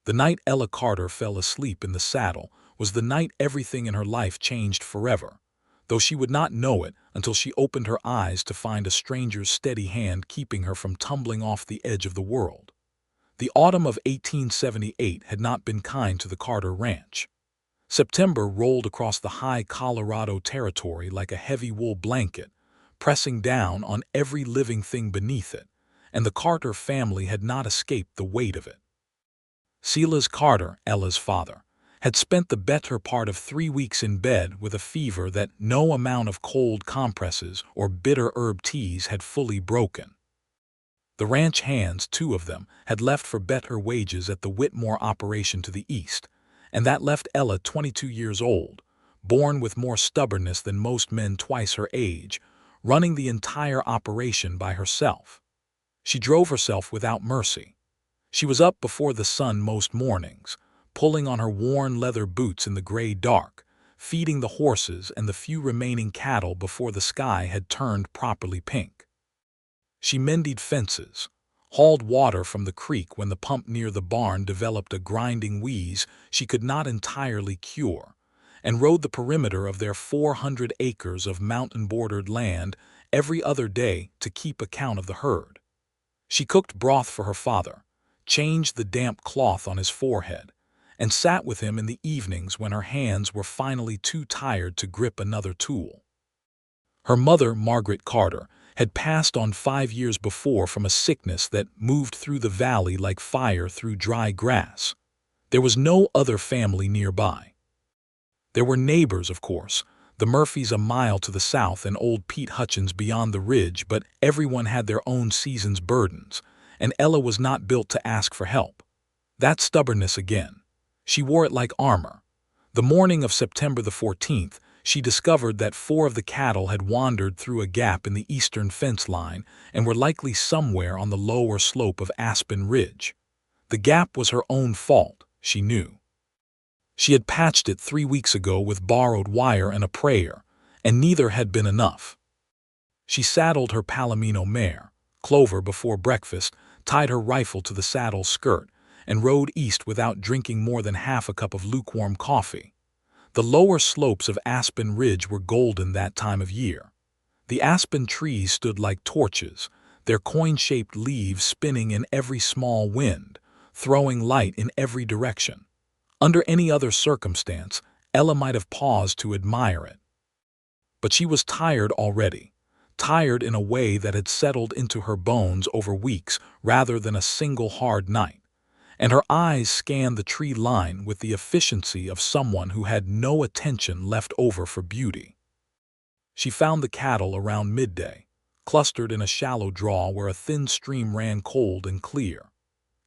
The night Ella Carter fell asleep in the saddle was the night everything in her life changed forever, though she would not know it until she opened her eyes to find a stranger's steady hand keeping her from tumbling off the edge of the world. The autumn of 1878 had not been kind to the Carter ranch. September rolled across the high Colorado territory like a heavy wool blanket, pressing down on every living thing beneath it, and the Carter family had not escaped the weight of it. Silas Carter, Ella's father, had spent the better part of 3 weeks in bed with a fever that no amount of cold compresses or bitter herb teas had fully broken. The ranch hands, 2 of them, had left for better wages at the Whitmore operation to the east, and that left Ella 22 years old, born with more stubbornness than most men twice her age, running the entire operation by herself. She drove herself without mercy. She was up before the sun most mornings, pulling on her worn leather boots in the gray dark, feeding the horses and the few remaining cattle before the sky had turned properly pink. She mended fences, hauled water from the creek when the pump near the barn developed a grinding wheeze she could not entirely cure, and rode the perimeter of their 400 acres of mountain-bordered land every other day to keep account of the herd. She cooked broth for her father, changed the damp cloth on his forehead, and sat with him in the evenings when her hands were finally too tired to grip another tool. Her mother, Margaret Carter, had passed on 5 years before from a sickness that moved through the valley like fire through dry grass. There was no other family nearby. There were neighbors, of course, the Murphys a mile to the south and old Pete Hutchins beyond the ridge, but everyone had their own season's burdens, and Ella was not built to ask for help. That stubbornness again. She wore it like armor. The morning of September the 14th, she discovered that 4 of the cattle had wandered through a gap in the eastern fence line and were likely somewhere on the lower slope of Aspen Ridge. The gap was her own fault, she knew. She had patched it 3 weeks ago with borrowed wire and a prayer, and neither had been enough. She saddled her Palomino mare, Clover, before breakfast, tied her rifle to the saddle skirt, and rode east without drinking more than half a cup of lukewarm coffee. The lower slopes of Aspen Ridge were golden that time of year. The aspen trees stood like torches, their coin-shaped leaves spinning in every small wind, throwing light in every direction. Under any other circumstance, Ella might have paused to admire it. But she was tired already. Tired in a way that had settled into her bones over weeks rather than a single hard night, and her eyes scanned the tree line with the efficiency of someone who had no attention left over for beauty. She found the cattle around midday, clustered in a shallow draw where a thin stream ran cold and clear.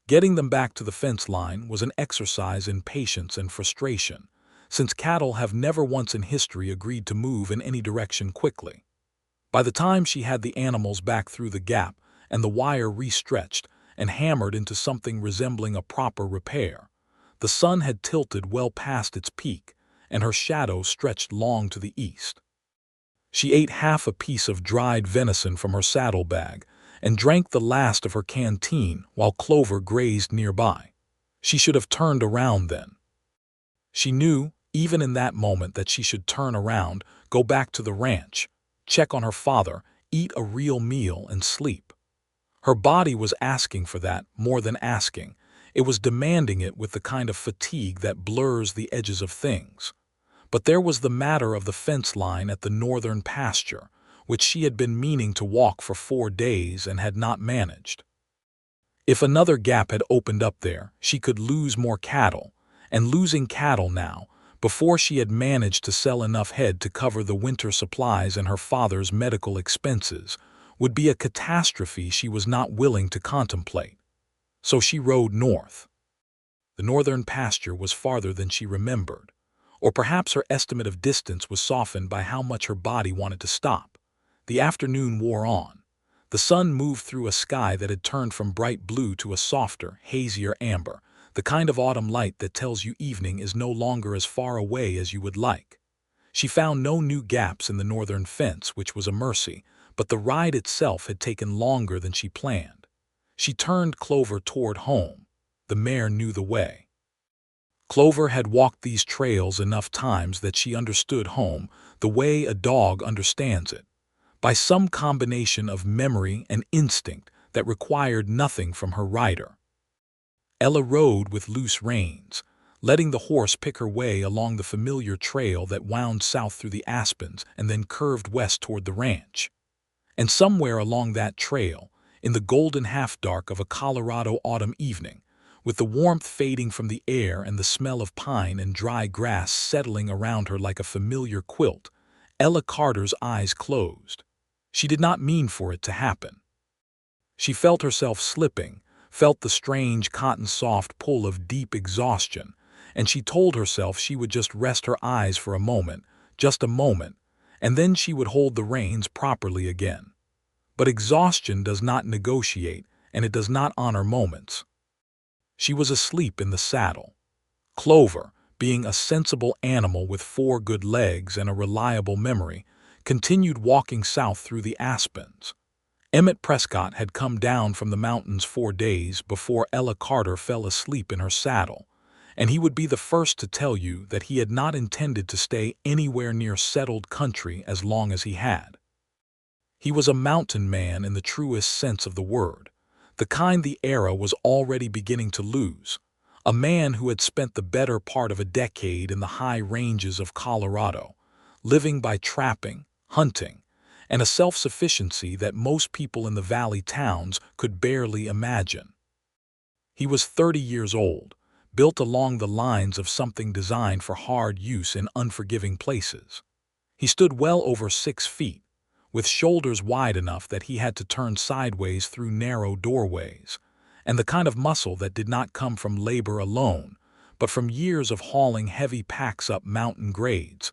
Getting them back to the fence line was an exercise in patience and frustration, since cattle have never once in history agreed to move in any direction quickly. By the time she had the animals back through the gap and the wire restretched and hammered into something resembling a proper repair, the sun had tilted well past its peak, and her shadow stretched long to the east. She ate half a piece of dried venison from her saddlebag and drank the last of her canteen while Clover grazed nearby. She should have turned around then. She knew, even in that moment, that she should turn around, go back to the ranch, check on her father, eat a real meal, and sleep. Her body was asking for that more than asking. It was demanding it with the kind of fatigue that blurs the edges of things. But there was the matter of the fence line at the northern pasture, which she had been meaning to walk for 4 days and had not managed. If another gap had opened up there, she could lose more cattle, and losing cattle now, before she had managed to sell enough head to cover the winter supplies and her father's medical expenses, would be a catastrophe she was not willing to contemplate. So she rode north. The northern pasture was farther than she remembered, or perhaps her estimate of distance was softened by how much her body wanted to stop. The afternoon wore on. The sun moved through a sky that had turned from bright blue to a softer, hazier amber, the kind of autumn light that tells you evening is no longer as far away as you would like. She found no new gaps in the northern fence, which was a mercy, but the ride itself had taken longer than she planned. She turned Clover toward home. The mare knew the way. Clover had walked these trails enough times that she understood home the way a dog understands it, by some combination of memory and instinct that required nothing from her rider. Ella rode with loose reins, letting the horse pick her way along the familiar trail that wound south through the aspens and then curved west toward the ranch. And somewhere along that trail, in the golden half-dark of a Colorado autumn evening, with the warmth fading from the air and the smell of pine and dry grass settling around her like a familiar quilt, Ella Carter's eyes closed. She did not mean for it to happen. She felt herself slipping, felt the strange cotton-soft pull of deep exhaustion, and she told herself she would just rest her eyes for a moment, just a moment, and then she would hold the reins properly again. But exhaustion does not negotiate, and it does not honor moments. She was asleep in the saddle. Clover, being a sensible animal with 4 good legs and a reliable memory, continued walking south through the aspens. Emmett Prescott had come down from the mountains 4 days before Ella Carter fell asleep in her saddle, and he would be the first to tell you that he had not intended to stay anywhere near settled country as long as he had. He was a mountain man in the truest sense of the word, the kind the era was already beginning to lose, a man who had spent the better part of a decade in the high ranges of Colorado, living by trapping, hunting, and a self-sufficiency that most people in the valley towns could barely imagine. He was 30 years old, built along the lines of something designed for hard use in unforgiving places. He stood well over 6 feet, with shoulders wide enough that he had to turn sideways through narrow doorways, and the kind of muscle that did not come from labor alone, but from years of hauling heavy packs up mountain grades,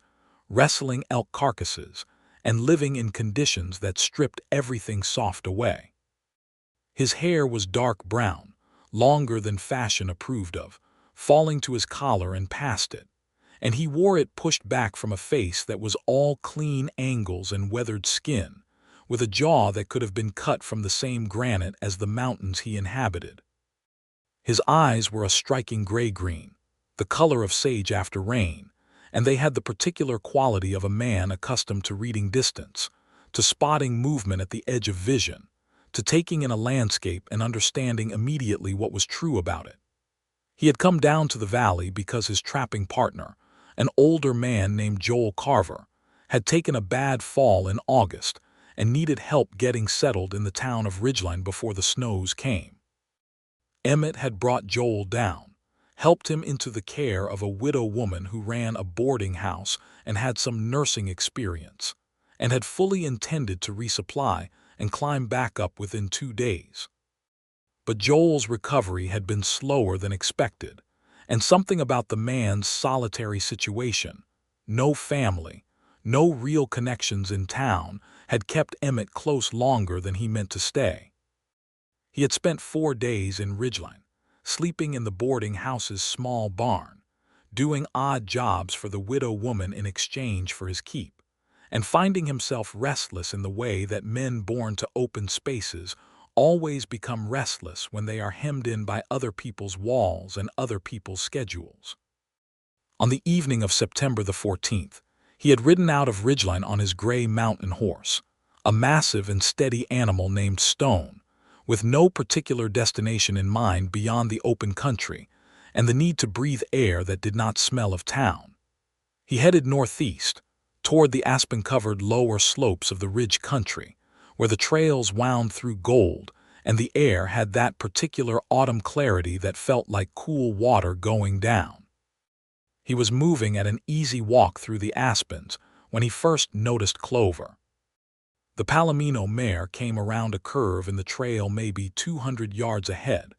wrestling elk carcasses, and living in conditions that stripped everything soft away. His hair was dark brown, longer than fashion approved of, falling to his collar and past it, and he wore it pushed back from a face that was all clean angles and weathered skin, with a jaw that could have been cut from the same granite as the mountains he inhabited. His eyes were a striking gray-green, the color of sage after rain, and they had the particular quality of a man accustomed to reading distance, to spotting movement at the edge of vision, to taking in a landscape and understanding immediately what was true about it. He had come down to the valley because his trapping partner, an older man named Joel Carver, had taken a bad fall in August and needed help getting settled in the town of Ridgeline before the snows came. Emmett had brought Joel down, helped him into the care of a widow woman who ran a boarding house and had some nursing experience, and had fully intended to resupply and climb back up within 2 days. But Joel's recovery had been slower than expected, and something about the man's solitary situation, no family, no real connections in town, had kept Emmett close longer than he meant to stay. He had spent 4 days in Ridgeline, sleeping in the boarding house's small barn, doing odd jobs for the widow woman in exchange for his keep, and finding himself restless in the way that men born to open spaces always become restless when they are hemmed in by other people's walls and other people's schedules. On the evening of September the 14th, he had ridden out of Ridgeline on his gray mountain horse, a massive and steady animal named Stone, with no particular destination in mind beyond the open country and the need to breathe air that did not smell of town. He headed northeast, toward the aspen-covered lower slopes of the ridge country, where the trails wound through gold and the air had that particular autumn clarity that felt like cool water going down. He was moving at an easy walk through the aspens when he first noticed Clover. The Palomino mare came around a curve in the trail maybe 200 yards ahead,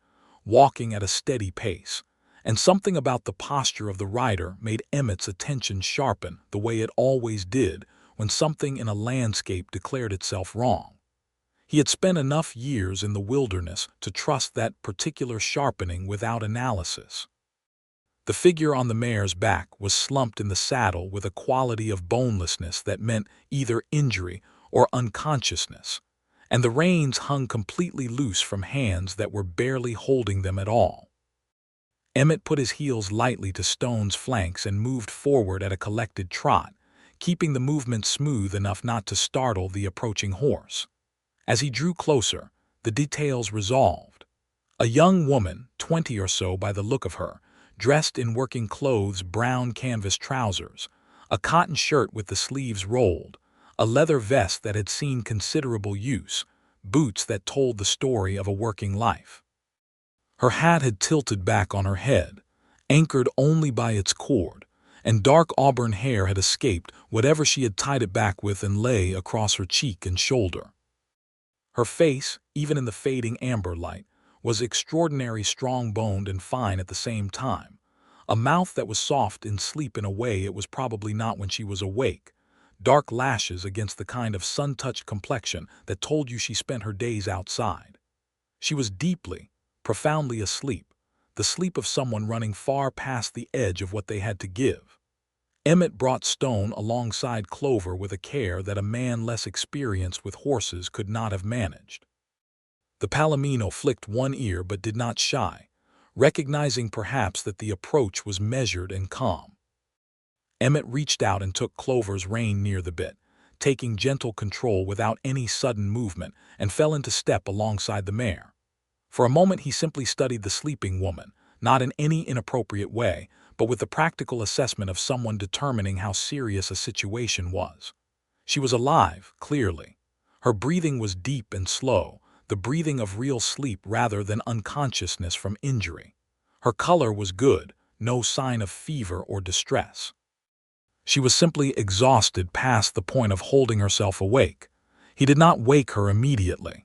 walking at a steady pace, and something about the posture of the rider made Emmett's attention sharpen the way it always did when something in a landscape declared itself wrong. He had spent enough years in the wilderness to trust that particular sharpening without analysis. The figure on the mare's back was slumped in the saddle with a quality of bonelessness that meant either injury or unconsciousness, and the reins hung completely loose from hands that were barely holding them at all. Emmett put his heels lightly to Stone's flanks and moved forward at a collected trot, keeping the movement smooth enough not to startle the approaching horse. As he drew closer, the details resolved. A young woman, 20 or so by the look of her, dressed in working clothes, brown canvas trousers, a cotton shirt with the sleeves rolled, a leather vest that had seen considerable use, boots that told the story of a working life. Her hat had tilted back on her head, anchored only by its cord, and dark auburn hair had escaped whatever she had tied it back with and lay across her cheek and shoulder. Her face, even in the fading amber light, was extraordinary strong-boned and fine at the same time, a mouth that was soft in sleep in a way it was probably not when she was awake, dark lashes against the kind of sun-touched complexion that told you she spent her days outside. She was deeply, profoundly asleep, the sleep of someone running far past the edge of what they had to give. Emmett brought Stone alongside Clover with a care that a man less experienced with horses could not have managed. The Palomino flicked one ear but did not shy, recognizing perhaps that the approach was measured and calm. Emmett reached out and took Clover's rein near the bit, taking gentle control without any sudden movement, and fell into step alongside the mare. For a moment he simply studied the sleeping woman, not in any inappropriate way, but with the practical assessment of someone determining how serious a situation was. She was alive, clearly. Her breathing was deep and slow, the breathing of real sleep rather than unconsciousness from injury. Her color was good, no sign of fever or distress. She was simply exhausted past the point of holding herself awake. He did not wake her immediately.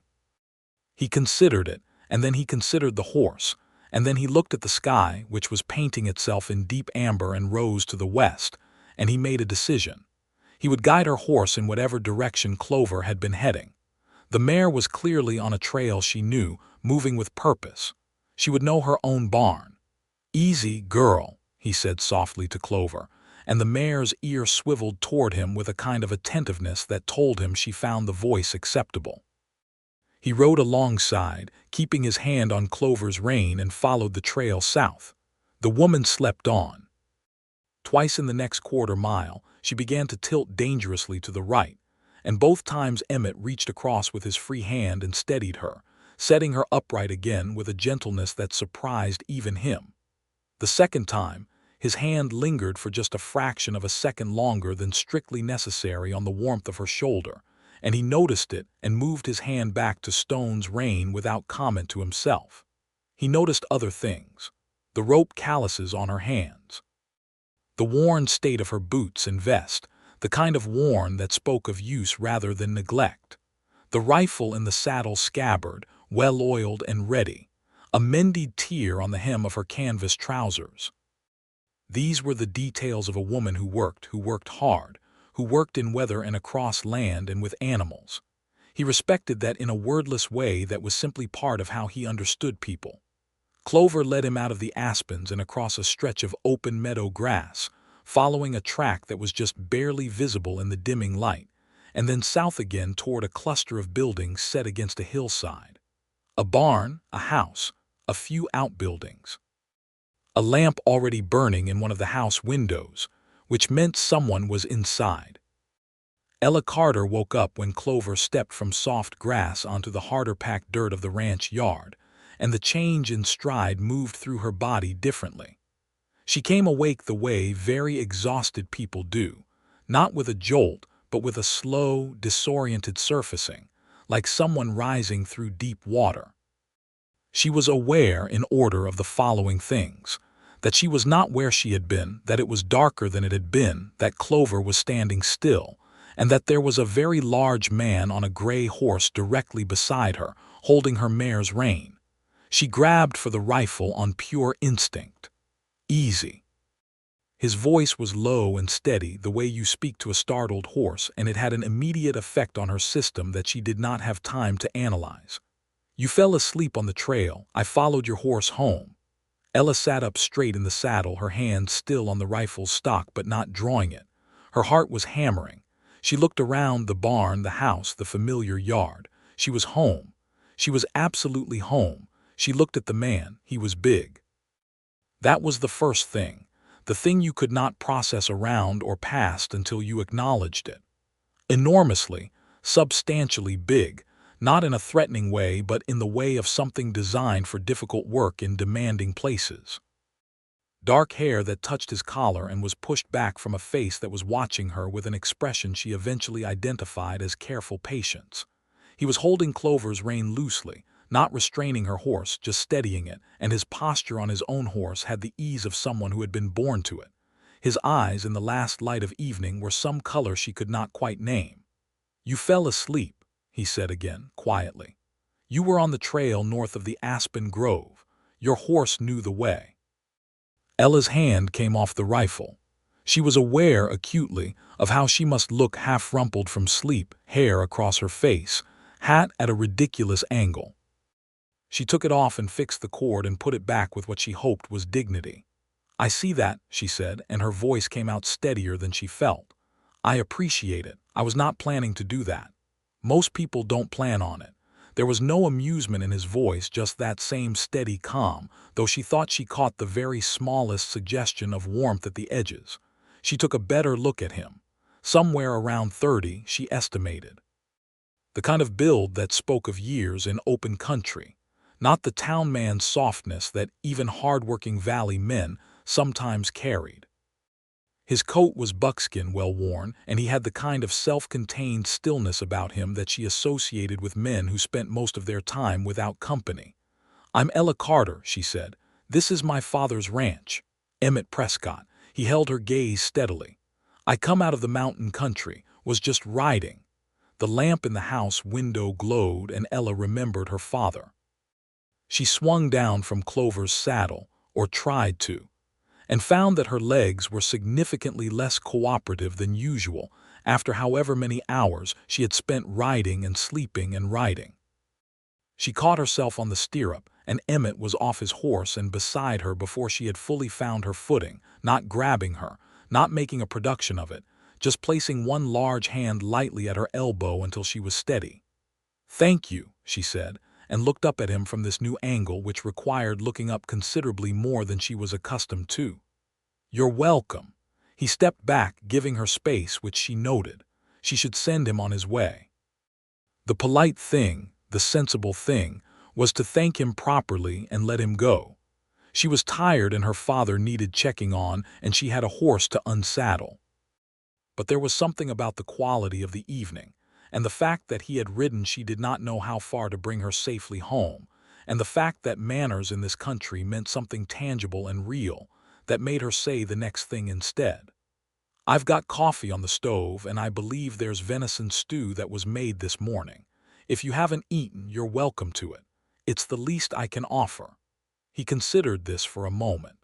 He considered it, and then he considered the horse, and then he looked at the sky, which was painting itself in deep amber and rose to the west, and he made a decision. He would guide her horse in whatever direction Clover had been heading. The mare was clearly on a trail she knew, moving with purpose. She would know her own barn. "Easy, girl," he said softly to Clover, and the mare's ear swiveled toward him with a kind of attentiveness that told him she found the voice acceptable. He rode alongside, keeping his hand on Clover's rein, and followed the trail south. The woman slept on. Twice in the next quarter mile, she began to tilt dangerously to the right, and both times Emmett reached across with his free hand and steadied her, setting her upright again with a gentleness that surprised even him. The second time, his hand lingered for just a fraction of a second longer than strictly necessary on the warmth of her shoulder, and he noticed it and moved his hand back to Stone's rein without comment to himself. He noticed other things: the rope calluses on her hands, the worn state of her boots and vest, the kind of worn that spoke of use rather than neglect, the rifle in the saddle scabbard, well-oiled and ready, a mended tear on the hem of her canvas trousers. These were the details of a woman who worked hard, who worked in weather and across land and with animals. He respected that in a wordless way that was simply part of how he understood people. Clover led him out of the aspens and across a stretch of open meadow grass, following a track that was just barely visible in the dimming light, and then south again toward a cluster of buildings set against a hillside. A barn, a house, a few outbuildings. A lamp already burning in one of the house windows, which meant someone was inside. Ella Carter woke up when Clover stepped from soft grass onto the harder-packed dirt of the ranch yard, and the change in stride moved through her body differently. She came awake the way very exhausted people do, not with a jolt, but with a slow, disoriented surfacing, like someone rising through deep water. She was aware, in order, of the following things: that she was not where she had been, that it was darker than it had been, that Clover was standing still, and that there was a very large man on a gray horse directly beside her, holding her mare's rein. She grabbed for the rifle on pure instinct. "Easy." His voice was low and steady, the way you speak to a startled horse, and it had an immediate effect on her system that she did not have time to analyze. "You fell asleep on the trail. I followed your horse home." Ella sat up straight in the saddle, her hand still on the rifle's stock but not drawing it. Her heart was hammering. She looked around the barn, the house, the familiar yard. She was home. She was absolutely home. She looked at the man. He was big. That was the first thing, the thing you could not process around or past until you acknowledged it. Enormously, substantially big, not in a threatening way but in the way of something designed for difficult work in demanding places. Dark hair that touched his collar and was pushed back from a face that was watching her with an expression she eventually identified as careful patience. He was holding Clover's rein loosely, not restraining her horse, just steadying it, and his posture on his own horse had the ease of someone who had been born to it. His eyes, in the last light of evening, were some color she could not quite name. "You fell asleep," he said again, quietly. "You were on the trail north of the aspen grove. Your horse knew the way." Ella's hand came off the rifle. She was aware acutely of how she must look half rumpled from sleep, hair across her face, hat at a ridiculous angle. She took it off and fixed the cord and put it back with what she hoped was dignity. "I see that," she said, and her voice came out steadier than she felt. "I appreciate it. I was not planning to do that. Most people don't plan on it." There was no amusement in his voice, just that same steady calm, though she thought she caught the very smallest suggestion of warmth at the edges. She took a better look at him. Somewhere around 30, she estimated. The kind of build that spoke of years in open country, not the town man's softness that even hard-working valley men sometimes carried. His coat was buckskin, well worn, and he had the kind of self-contained stillness about him that she associated with men who spent most of their time without company. "I'm Ella Carter," she said. "This is my father's ranch, Emmett Prescott." He held her gaze steadily. "I come out of the mountain country, was just riding." The lamp in the house window glowed, and Ella remembered her father. She swung down from Clover's saddle, or tried to, and found that her legs were significantly less cooperative than usual after however many hours she had spent riding and sleeping and riding. She caught herself on the stirrup, and Emmett was off his horse and beside her before she had fully found her footing, not grabbing her, not making a production of it, just placing one large hand lightly at her elbow until she was steady. "Thank you," she said, and looked up at him from this new angle which required looking up considerably more than she was accustomed to. "You're welcome." He stepped back, giving her space, which she noted. She should send him on his way. The polite thing, the sensible thing, was to thank him properly and let him go. She was tired and her father needed checking on, and she had a horse to unsaddle. But there was something about the quality of the evening, and the fact that he had ridden she did not know how far to bring her safely home, and the fact that manners in this country meant something tangible and real, that made her say the next thing instead. "I've got coffee on the stove, and I believe there's venison stew that was made this morning. If you haven't eaten, you're welcome to it. It's the least I can offer." He considered this for a moment.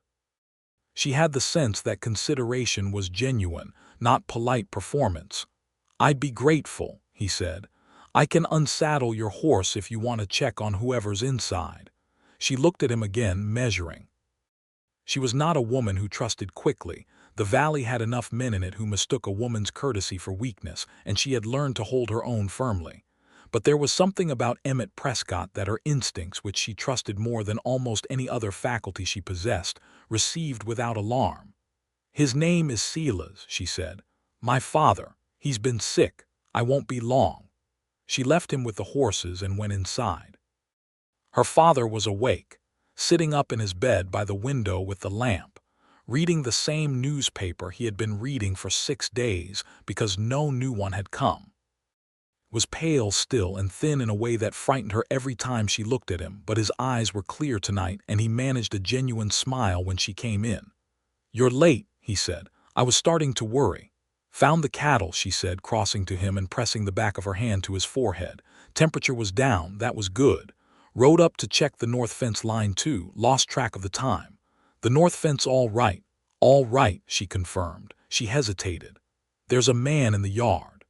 She had the sense that consideration was genuine, not polite performance. "I'd be grateful," he said. "I can unsaddle your horse if you want to check on whoever's inside." She looked at him again, measuring. She was not a woman who trusted quickly. The valley had enough men in it who mistook a woman's courtesy for weakness, and she had learned to hold her own firmly. But there was something about Emmett Prescott that her instincts, which she trusted more than almost any other faculty she possessed, received without alarm. "His name is Silas," she said. "My father. He's been sick. I won't be long." She left him with the horses and went inside. Her father was awake, sitting up in his bed by the window with the lamp, reading the same newspaper he had been reading for 6 days because no new one had come. Was pale still and thin in a way that frightened her every time she looked at him, but his eyes were clear tonight and he managed a genuine smile when she came in. "You're late," he said. "I was starting to worry." "Found the cattle," she said, crossing to him and pressing the back of her hand to his forehead. "Temperature was down, that was good. Rode up to check the north fence line too, lost track of the time." "The north fence all right." "All right," she confirmed. She hesitated. "There's a man in the yard.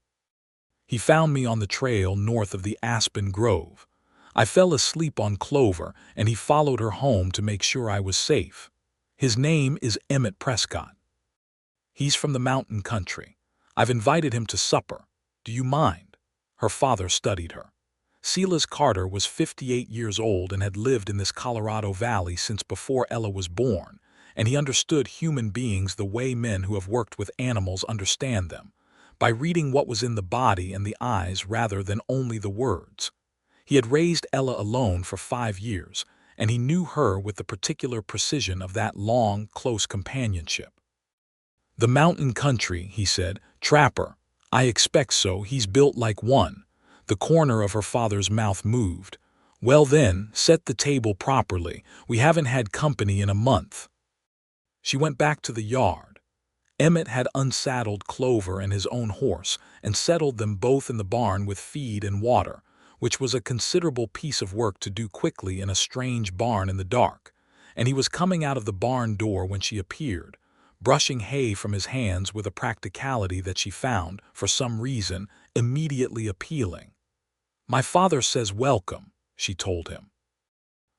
He found me on the trail north of the aspen grove. I fell asleep on Clover, and he followed her home to make sure I was safe. His name is Emmett Prescott. He's from the mountain country. I've invited him to supper. Do you mind?" Her father studied her. Silas Carter was 58 years old and had lived in this Colorado Valley since before Ella was born, and he understood human beings the way men who have worked with animals understand them, by reading what was in the body and the eyes rather than only the words. He had raised Ella alone for 5 years, and he knew her with the particular precision of that long, close companionship. "The mountain country," he said. "Trapper. I expect so, he's built like one." The corner of her father's mouth moved. "Well then, set the table properly. We haven't had company in a month." She went back to the yard. Emmett had unsaddled Clover and his own horse and settled them both in the barn with feed and water, which was a considerable piece of work to do quickly in a strange barn in the dark, and he was coming out of the barn door when she appeared, brushing hay from his hands with a practicality that she found, for some reason, immediately appealing. "My father says welcome," she told him.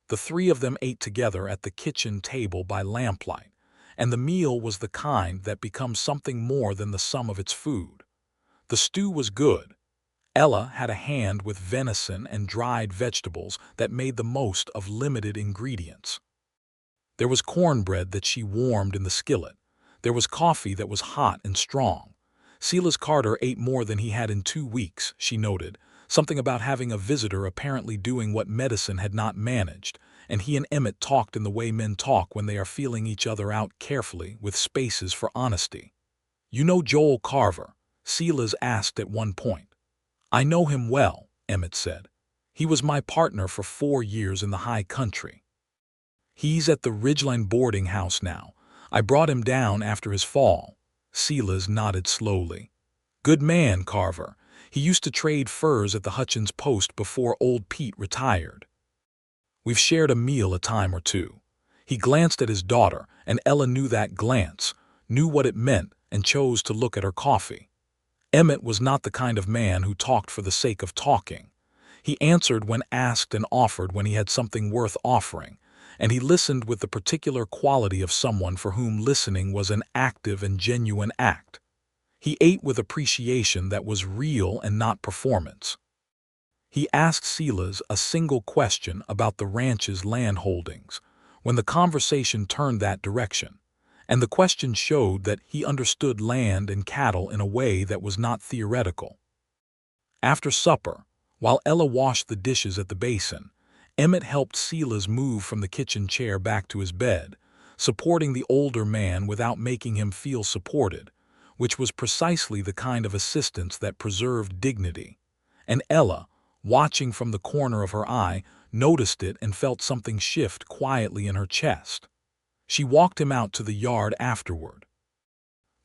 The three of them ate together at the kitchen table by lamplight, and the meal was the kind that becomes something more than the sum of its food. The stew was good. Ella had a hand with venison and dried vegetables that made the most of limited ingredients. There was cornbread that she warmed in the skillet. There was coffee that was hot and strong. Silas Carter ate more than he had in 2 weeks, she noted, something about having a visitor apparently doing what medicine had not managed, and he and Emmett talked in the way men talk when they are feeling each other out carefully, with spaces for honesty. "You know Joel Carver?" Silas asked at one point. "I know him well," Emmett said. "He was my partner for 4 years in the high country. He's at the Ridgeline boarding house now. I brought him down after his fall." Silas nodded slowly. "Good man, Carver. He used to trade furs at the Hutchins post before old Pete retired. We've shared a meal a time or two." He glanced at his daughter, and Ella knew that glance, knew what it meant, and chose to look at her coffee. Emmett was not the kind of man who talked for the sake of talking. He answered when asked and offered when he had something worth offering, and he listened with the particular quality of someone for whom listening was an active and genuine act. He ate with appreciation that was real and not performance. He asked Silas a single question about the ranch's land holdings, when the conversation turned that direction, and the question showed that he understood land and cattle in a way that was not theoretical. After supper, while Ella washed the dishes at the basin, Emmett helped Silas move from the kitchen chair back to his bed, supporting the older man without making him feel supported, which was precisely the kind of assistance that preserved dignity. And Ella, watching from the corner of her eye, noticed it and felt something shift quietly in her chest. She walked him out to the yard afterward.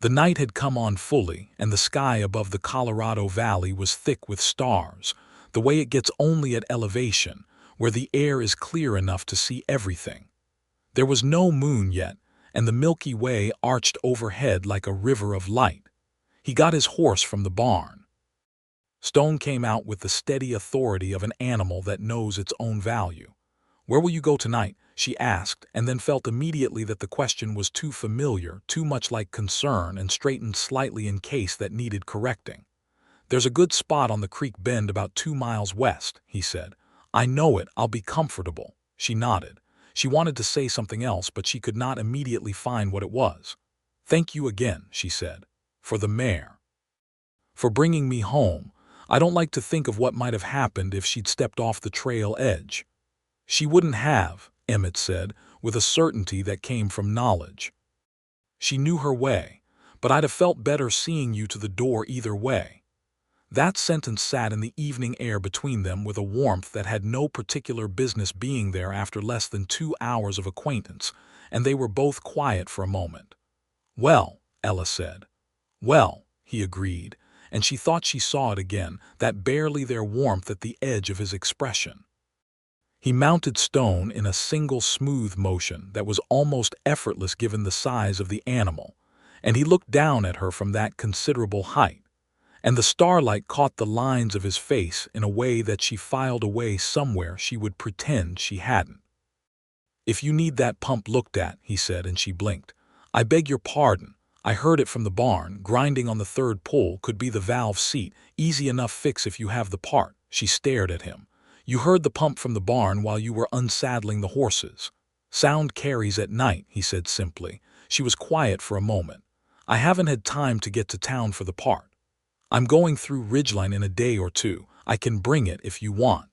The night had come on fully, and the sky above the Colorado Valley was thick with stars, the way it gets only at elevation, where the air is clear enough to see everything. There was no moon yet, and the Milky Way arched overhead like a river of light. He got his horse from the barn. Stone came out with the steady authority of an animal that knows its own value. "Where will you go tonight?" she asked, and then felt immediately that the question was too familiar, too much like concern, and straightened slightly in case that needed correcting. "There's a good spot on the creek bend about 2 miles west," he said. "I know it, I'll be comfortable." She nodded. She wanted to say something else, but she could not immediately find what it was. "Thank you again," she said, "for the mare. For bringing me home. I don't like to think of what might have happened if she'd stepped off the trail edge." "She wouldn't have," Emmett said, with a certainty that came from knowledge. "She knew her way, but I'd have felt better seeing you to the door either way." That sentence sat in the evening air between them with a warmth that had no particular business being there after less than 2 hours of acquaintance, and they were both quiet for a moment. "Well," Ella said. "Well," he agreed, and she thought she saw it again, that barely there warmth at the edge of his expression. He mounted Stone in a single smooth motion that was almost effortless given the size of the animal, and he looked down at her from that considerable height, and the starlight caught the lines of his face in a way that she filed away somewhere she would pretend she hadn't. "If you need that pump looked at," he said, and she blinked. "I beg your pardon. I heard it from the barn, grinding on the 3rd pull, could be the valve seat, easy enough fix if you have the part." She stared at him. "You heard the pump from the barn while you were unsaddling the horses." "Sound carries at night," he said simply. She was quiet for a moment. "I haven't had time to get to town for the part. I'm going through Ridgeline in a day or two. I can bring it if you want."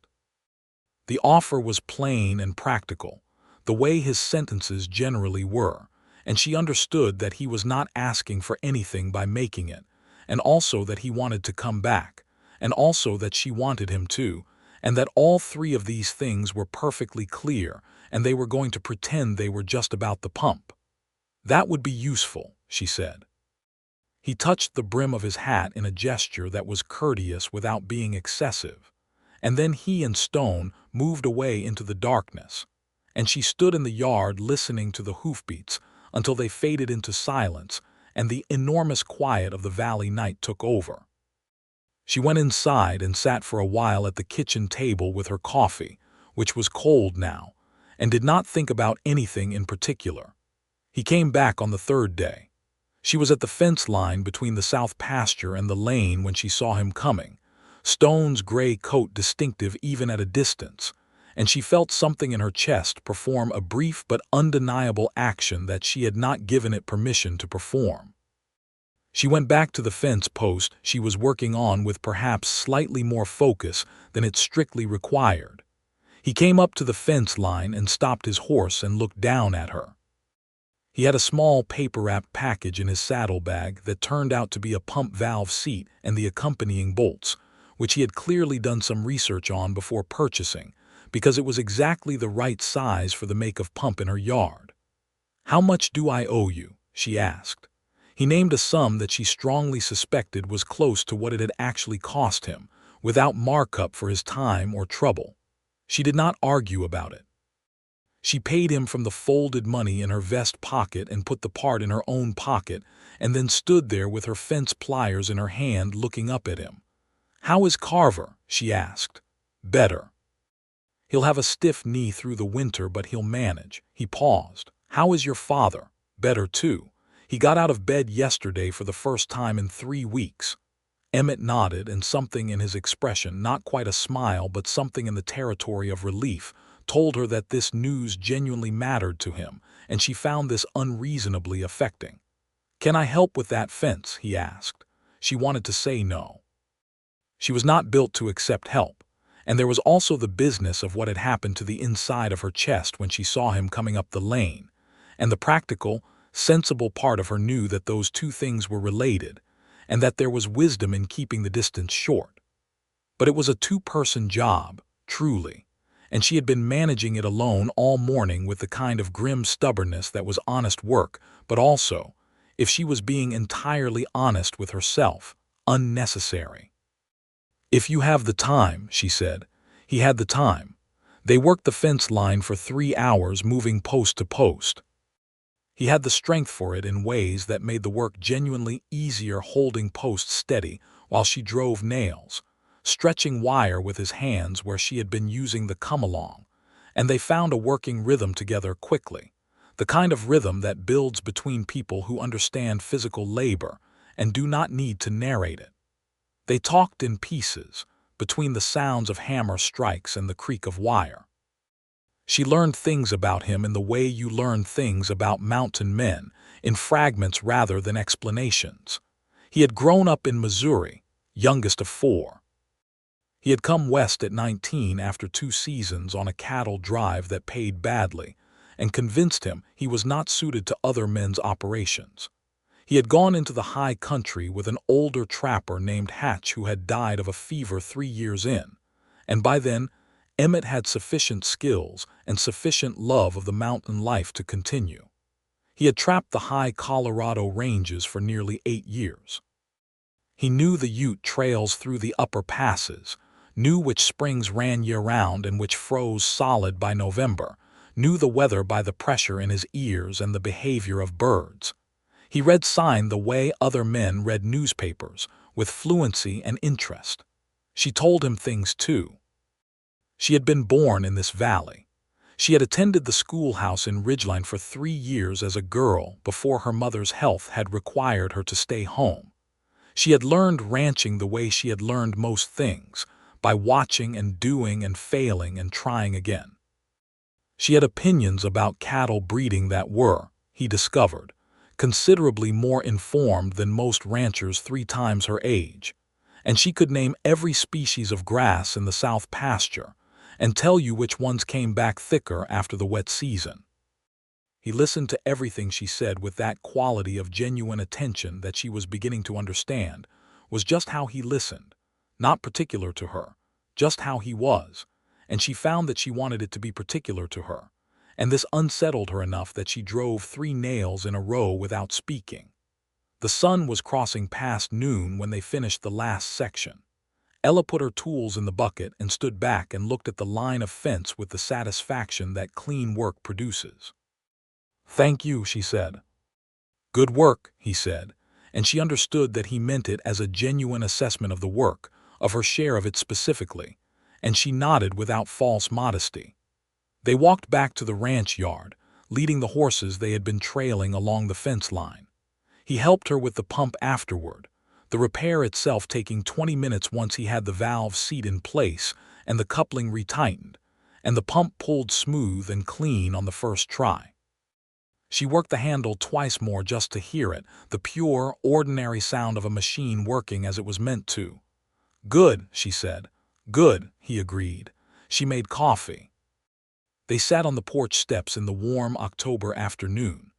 The offer was plain and practical, the way his sentences generally were, and she understood that he was not asking for anything by making it, and also that he wanted to come back, and also that she wanted him to, and that all three of these things were perfectly clear, and they were going to pretend they were just about the pump. "That would be useful," she said. He touched the brim of his hat in a gesture that was courteous without being excessive, and then he and Stone moved away into the darkness, and she stood in the yard listening to the hoofbeats until they faded into silence and the enormous quiet of the valley night took over. She went inside and sat for a while at the kitchen table with her coffee, which was cold now, and did not think about anything in particular. He came back on the third day. She was at the fence line between the south pasture and the lane when she saw him coming, Stone's gray coat distinctive even at a distance, and she felt something in her chest perform a brief but undeniable action that she had not given it permission to perform. She went back to the fence post she was working on with perhaps slightly more focus than it strictly required. He came up to the fence line and stopped his horse and looked down at her. He had a small paper-wrapped package in his saddlebag that turned out to be a pump valve seat and the accompanying bolts, which he had clearly done some research on before purchasing, because it was exactly the right size for the make of pump in her yard. "How much do I owe you?" she asked. He named a sum that she strongly suspected was close to what it had actually cost him, without markup for his time or trouble. She did not argue about it. She paid him from the folded money in her vest pocket and put the part in her own pocket, and then stood there with her fence pliers in her hand looking up at him. "How is Carver?" she asked. "Better. He'll have a stiff knee through the winter, but he'll manage." He paused. "How is your father?" "Better too. He got out of bed yesterday for the first time in 3 weeks." Emmett nodded, and something in his expression, not quite a smile but something in the territory of relief, told her that this news genuinely mattered to him, and she found this unreasonably affecting. "Can I help with that fence?" he asked. She wanted to say no. She was not built to accept help, and there was also the business of what had happened to the inside of her chest when she saw him coming up the lane, and the practical, sensible part of her knew that those two things were related, and that there was wisdom in keeping the distance short. But it was a two-person job, truly, and she had been managing it alone all morning with the kind of grim stubbornness that was honest work, but also, if she was being entirely honest with herself, unnecessary. "If you have the time," she said. He had the time. They worked the fence line for 3 hours, moving post to post. He had the strength for it in ways that made the work genuinely easier, holding posts steady while she drove nails, stretching wire with his hands where she had been using the come-along, and they found a working rhythm together quickly, the kind of rhythm that builds between people who understand physical labor and do not need to narrate it. They talked in pieces, between the sounds of hammer strikes and the creak of wire. She learned things about him in the way you learn things about mountain men, in fragments rather than explanations. He had grown up in Missouri, youngest of 4. He had come west at 19 after 2 seasons on a cattle drive that paid badly, and convinced him he was not suited to other men's operations. He had gone into the high country with an older trapper named Hatch who had died of a fever 3 years in, and by then Emmett had sufficient skills and sufficient love of the mountain life to continue. He had trapped the high Colorado ranges for nearly 8 years. He knew the Ute trails through the upper passes, knew which springs ran year-round and which froze solid by November, knew the weather by the pressure in his ears and the behavior of birds. He read sign the way other men read newspapers, with fluency and interest. She told him things too. She had been born in this valley. She had attended the schoolhouse in Ridgeline for 3 years as a girl before her mother's health had required her to stay home. She had learned ranching the way she had learned most things, by watching and doing and failing and trying again. She had opinions about cattle breeding that were, he discovered, considerably more informed than most ranchers 3 times her age, and she could name every species of grass in the South pasture and tell you which ones came back thicker after the wet season. He listened to everything she said with that quality of genuine attention that she was beginning to understand was just how he listened, not particular to her, just how he was, and she found that she wanted it to be particular to her, and this unsettled her enough that she drove 3 nails in a row without speaking. The sun was crossing past noon when they finished the last section. Ella put her tools in the bucket and stood back and looked at the line of fence with the satisfaction that clean work produces. "Thank you," she said. "Good work," he said, and she understood that he meant it as a genuine assessment of the work, of her share of it specifically, and she nodded without false modesty. They walked back to the ranch yard, leading the horses they had been trailing along the fence line. He helped her with the pump afterward, the repair itself taking 20 minutes once he had the valve seat in place and the coupling retightened, and the pump pulled smooth and clean on the first try. She worked the handle twice more just to hear it, the pure, ordinary sound of a machine working as it was meant to. "Good," she said. "Good," he agreed. She made coffee. They sat on the porch steps in the warm October afternoon.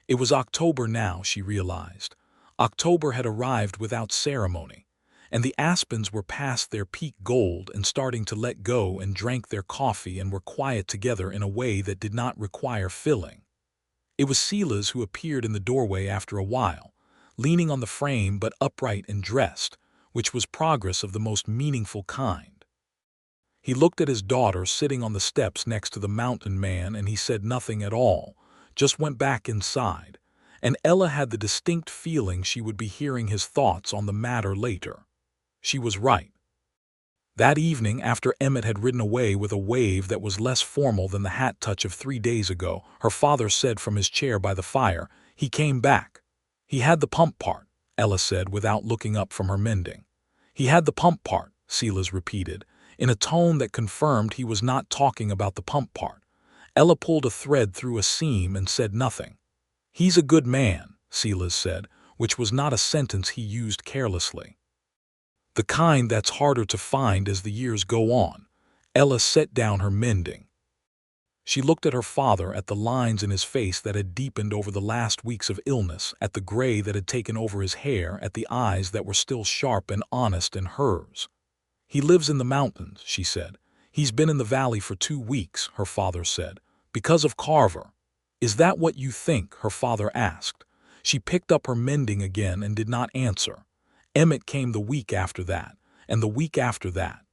It was October now, she realized. October had arrived without ceremony, and the aspens were past their peak gold and starting to let go and drank their coffee and were quiet together in a way that did not require filling. It was Silas who appeared in the doorway after a while, leaning on the frame but upright and dressed, which was progress of the most meaningful kind. He looked at his daughter sitting on the steps next to the mountain man and he said nothing at all, just went back inside, and Ella had the distinct feeling she would be hearing his thoughts on the matter later. She was right. That evening, after Emmett had ridden away with a wave that was less formal than the hat touch of 3 days ago, her father said from his chair by the fire, "He came back. He had the pump part," Ella said without looking up from her mending. "He had the pump part," Silas repeated, in a tone that confirmed he was not talking about the pump part. Ella pulled a thread through a seam and said nothing. "He's a good man," Silas said, which was not a sentence he used carelessly. "The kind that's harder to find as the years go on." Ella set down her mending. She looked at her father, at the lines in his face that had deepened over the last weeks of illness, at the gray that had taken over his hair, at the eyes that were still sharp and honest in hers. "He lives in the mountains," she said. "He's been in the valley for 2 weeks," her father said, "because of Carver." "Is that what you think?" her father asked. She picked up her mending again and did not answer. Emmett came the week after that, and the week after that.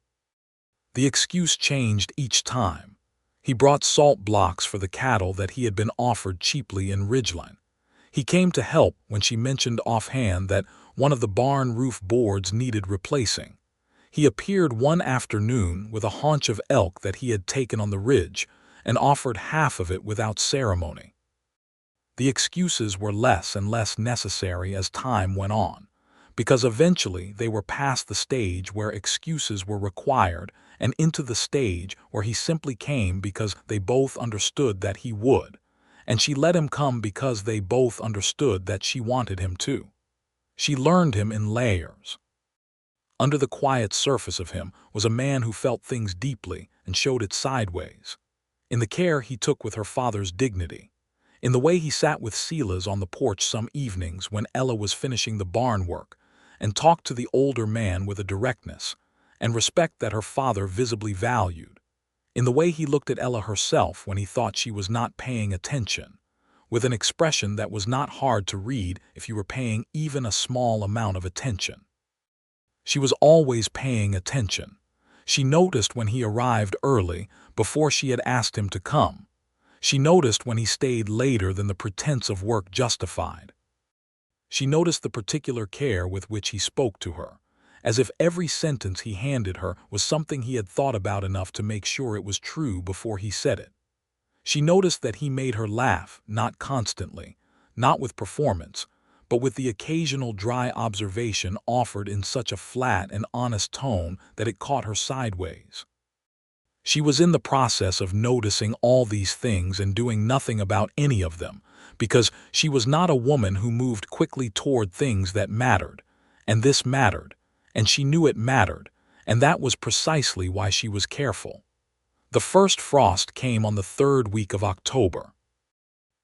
The excuse changed each time. He brought salt blocks for the cattle that he had been offered cheaply in Ridgeline. He came to help when she mentioned offhand that one of the barn roof boards needed replacing. He appeared one afternoon with a haunch of elk that he had taken on the ridge and offered half of it without ceremony. The excuses were less and less necessary as time went on, because eventually they were past the stage where excuses were required and into the stage where he simply came because they both understood that he would, and she let him come because they both understood that she wanted him to. She learned him in layers. Under the quiet surface of him was a man who felt things deeply and showed it sideways. In the care he took with her father's dignity. In the way he sat with Silas on the porch some evenings when Ella was finishing the barn work and talked to the older man with a directness and respect that her father visibly valued. In the way he looked at Ella herself when he thought she was not paying attention, with an expression that was not hard to read if you were paying even a small amount of attention. She was always paying attention. She noticed when he arrived early before she had asked him to come. She noticed when he stayed later than the pretense of work justified. She noticed the particular care with which he spoke to her, as if every sentence he handed her was something he had thought about enough to make sure it was true before he said it. She noticed that he made her laugh, not constantly, not with performance, but with the occasional dry observation offered in such a flat and honest tone that it caught her sideways. She was in the process of noticing all these things and doing nothing about any of them, because she was not a woman who moved quickly toward things that mattered, and this mattered, and she knew it mattered, and that was precisely why she was careful. The first frost came on the third week of October.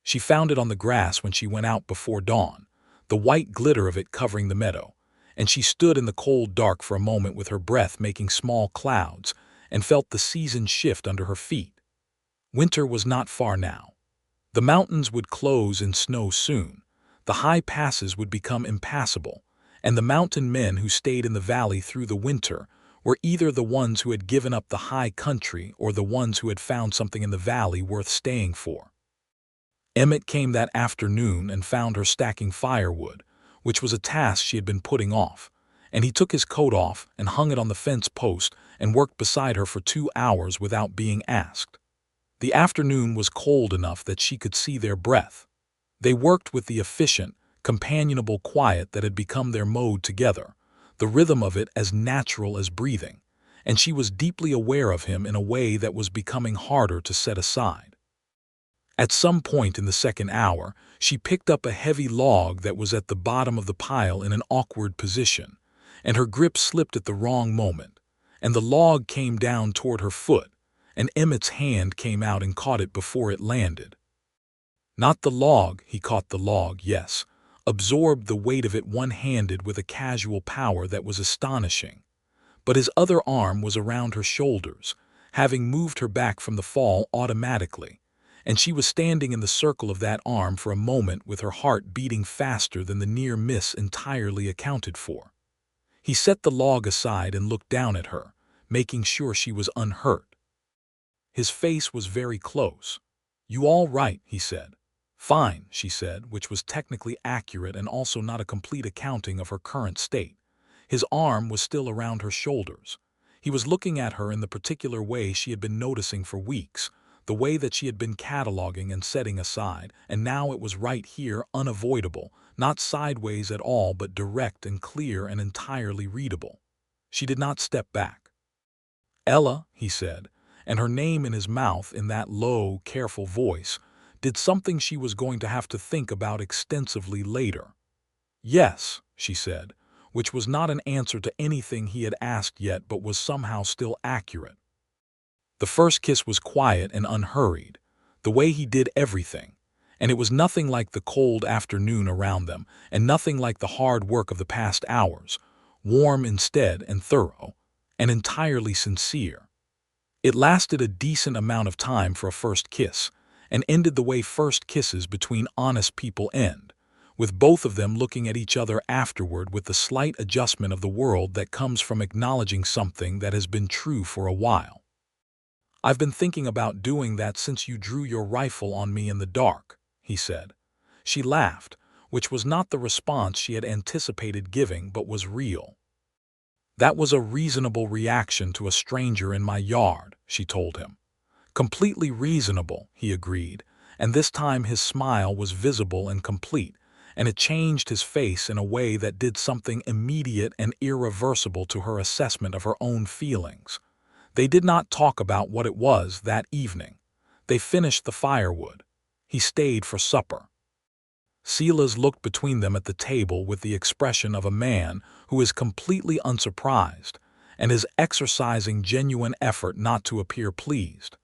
She found it on the grass when she went out before dawn, the white glitter of it covering the meadow, and she stood in the cold dark for a moment with her breath making small clouds, and felt the season shift under her feet. Winter was not far now. The mountains would close in snow soon, the high passes would become impassable, and the mountain men who stayed in the valley through the winter were either the ones who had given up the high country or the ones who had found something in the valley worth staying for. Emmett came that afternoon and found her stacking firewood, which was a task she had been putting off, and he took his coat off and hung it on the fence post and worked beside her for 2 hours without being asked. The afternoon was cold enough that she could see their breath. They worked with the efficient, companionable quiet that had become their mode together, the rhythm of it as natural as breathing, and she was deeply aware of him in a way that was becoming harder to set aside. At some point in the second hour, she picked up a heavy log that was at the bottom of the pile in an awkward position, and her grip slipped at the wrong moment, and the log came down toward her foot, and Emmett's hand came out and caught it before it landed. Not the log, he caught the log, yes, absorbed the weight of it one-handed with a casual power that was astonishing. But his other arm was around her shoulders, having moved her back from the fall automatically, and she was standing in the circle of that arm for a moment with her heart beating faster than the near miss entirely accounted for. He set the log aside and looked down at her, making sure she was unhurt. His face was very close. "You all right?" he said. "Fine," she said, which was technically accurate and also not a complete accounting of her current state. His arm was still around her shoulders. He was looking at her in the particular way she had been noticing for weeks, the way that she had been cataloging and setting aside, and now it was right here, unavoidable, not sideways at all but direct and clear and entirely readable. She did not step back. "Ella," he said, and her name in his mouth in that low, careful voice, did something she was going to have to think about extensively later. "Yes," she said, which was not an answer to anything he had asked yet but was somehow still accurate. The first kiss was quiet and unhurried, the way he did everything, and it was nothing like the cold afternoon around them and nothing like the hard work of the past hours, warm instead and thorough, and entirely sincere. It lasted a decent amount of time for a first kiss, and ended the way first kisses between honest people end, with both of them looking at each other afterward with the slight adjustment of the world that comes from acknowledging something that has been true for a while. "I've been thinking about doing that since you drew your rifle on me in the dark," he said. She laughed, which was not the response she had anticipated giving but was real. "That was a reasonable reaction to a stranger in my yard," she told him. "Completely reasonable," he agreed, and this time his smile was visible and complete, and it changed his face in a way that did something immediate and irreversible to her assessment of her own feelings. They did not talk about what it was that evening. They finished the firewood. He stayed for supper. Silas looked between them at the table with the expression of a man who is completely unsurprised and is exercising genuine effort not to appear pleased.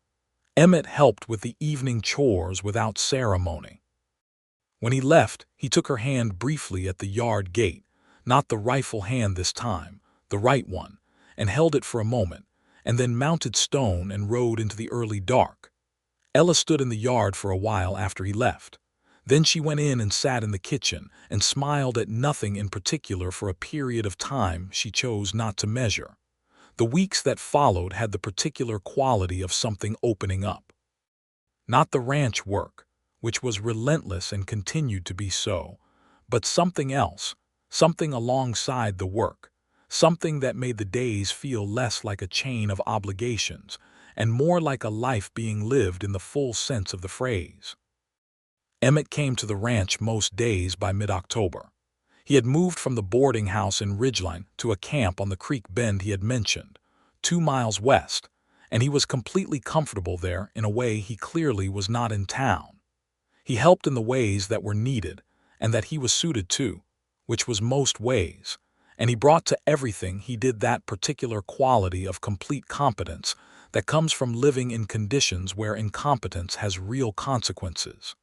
Emmett helped with the evening chores without ceremony. When he left, he took her hand briefly at the yard gate, not the rifle hand this time, the right one, and held it for a moment, and then mounted stone and rode into the early dark. Ella stood in the yard for a while after he left. Then she went in and sat in the kitchen and smiled at nothing in particular for a period of time she chose not to measure. The weeks that followed had the particular quality of something opening up. Not the ranch work, which was relentless and continued to be so, but something else, something alongside the work, something that made the days feel less like a chain of obligations and more like a life being lived in the full sense of the phrase. Emmett came to the ranch most days by mid-October. He had moved from the boarding house in Ridgeline to a camp on the creek bend he had mentioned, 2 miles west, and he was completely comfortable there in a way he clearly was not in town. He helped in the ways that were needed and that he was suited to, which was most ways, and he brought to everything he did that particular quality of complete competence that comes from living in conditions where incompetence has real consequences.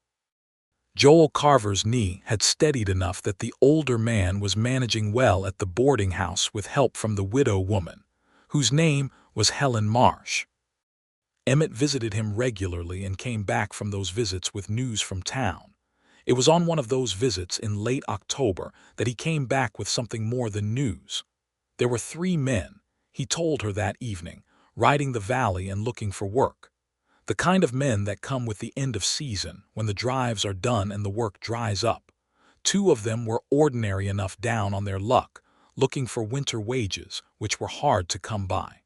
Joel Carver's knee had steadied enough that the older man was managing well at the boarding house with help from the widow woman, whose name was Helen Marsh. Emmett visited him regularly and came back from those visits with news from town. It was on one of those visits in late October that he came back with something more than news. There were 3 men, he told her that evening, riding the valley and looking for work. The kind of men that come with the end of season, when the drives are done and the work dries up. 2 of them were ordinary enough down on their luck, looking for winter wages, which were hard to come by.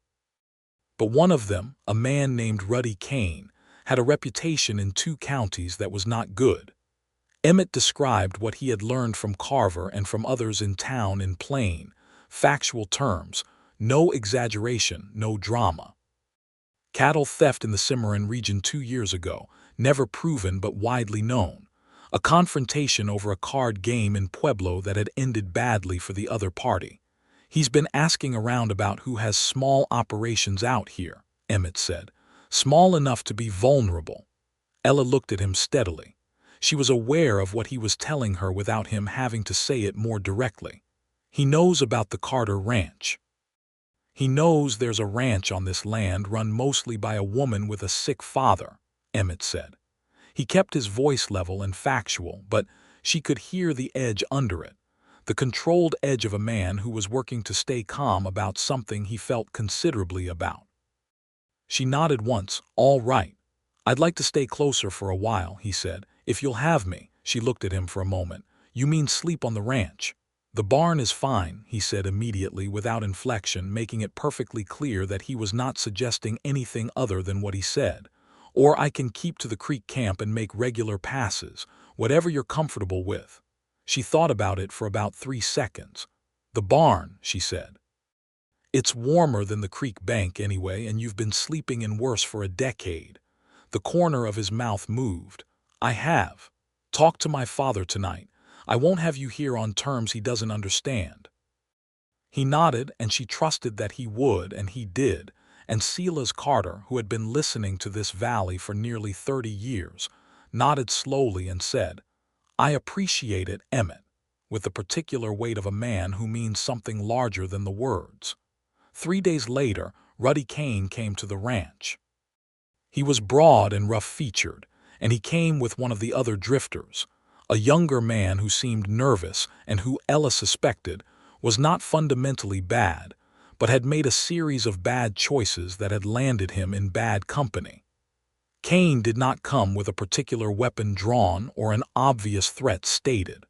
But one of them, a man named Ruddy Kane, had a reputation in 2 counties that was not good. Emmett described what he had learned from Carver and from others in town in plain, factual terms, no exaggeration, no drama. Cattle theft in the Cimarron region 2 years ago, never proven but widely known. A confrontation over a card game in Pueblo that had ended badly for the other party. He's been asking around about who has small operations out here, Emmett said. Small enough to be vulnerable. Ella looked at him steadily. She was aware of what he was telling her without him having to say it more directly. He knows about the Carter Ranch. He knows there's a ranch on this land run mostly by a woman with a sick father, Emmett said. He kept his voice level and factual, but she could hear the edge under it. The controlled edge of a man who was working to stay calm about something he felt considerably about. She nodded once. All right. I'd like to stay closer for a while, he said. If you'll have me. She looked at him for a moment. You mean sleep on the ranch? The barn is fine, he said immediately without inflection, making it perfectly clear that he was not suggesting anything other than what he said. Or I can keep to the creek camp and make regular passes, whatever you're comfortable with. She thought about it for about 3 seconds. The barn, she said. It's warmer than the creek bank anyway, and you've been sleeping in worse for a decade. The corner of his mouth moved. I have. Talk to my father tonight. I won't have you here on terms he doesn't understand. He nodded, and she trusted that he would, and he did. And Silas Carter, who had been listening to this valley for nearly 30 years, nodded slowly and said, I appreciate it, Emmett, with the particular weight of a man who means something larger than the words. 3 days later, Ruddy Kane came to the ranch. He was broad and rough-featured, and he came with one of the other drifters, a younger man who seemed nervous and who Ella suspected was not fundamentally bad, but had made a series of bad choices that had landed him in bad company. Kane did not come with a particular weapon drawn or an obvious threat stated.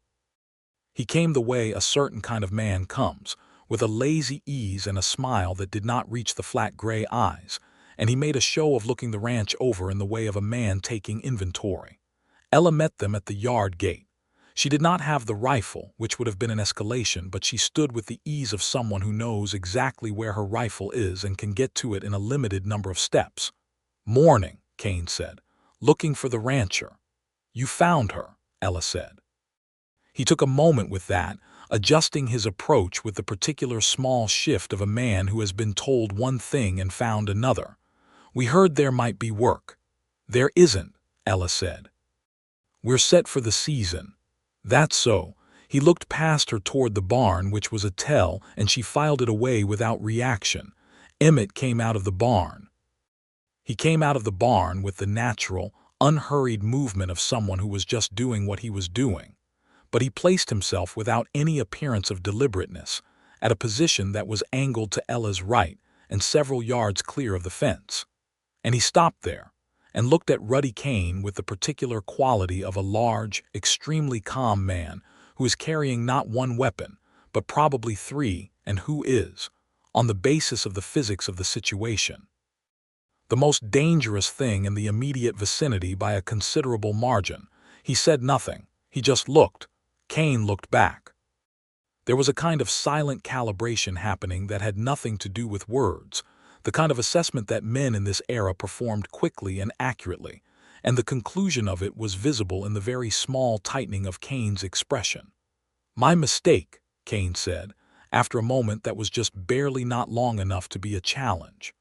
He came the way a certain kind of man comes, with a lazy ease and a smile that did not reach the flat gray eyes, and he made a show of looking the ranch over in the way of a man taking inventory. Ella met them at the yard gate. She did not have the rifle, which would have been an escalation, but she stood with the ease of someone who knows exactly where her rifle is and can get to it in a limited number of steps. Morning, Kane said. Looking for the rancher. You found her, Ella said. He took a moment with that, adjusting his approach with the particular small shift of a man who has been told one thing and found another. We heard there might be work. There isn't, Ella said. We're set for the season. That's so. He looked past her toward the barn, which was a tell, and she filed it away without reaction. Emmett came out of the barn. He came out of the barn with the natural, unhurried movement of someone who was just doing what he was doing. But he placed himself without any appearance of deliberateness, at a position that was angled to Ella's right and several yards clear of the fence. And he stopped there, and looked at Ruddy Kane with the particular quality of a large, extremely calm man who is carrying not one weapon, but probably 3, and who is, on the basis of the physics of the situation, the most dangerous thing in the immediate vicinity by a considerable margin. He said nothing. He just looked. Kane looked back. There was a kind of silent calibration happening that had nothing to do with words. the kind of assessment that men in this era performed quickly and accurately, and the conclusion of it was visible in the very small tightening of Kane's expression. "My mistake," Kane said, after a moment that was just barely not long enough to be a challenge.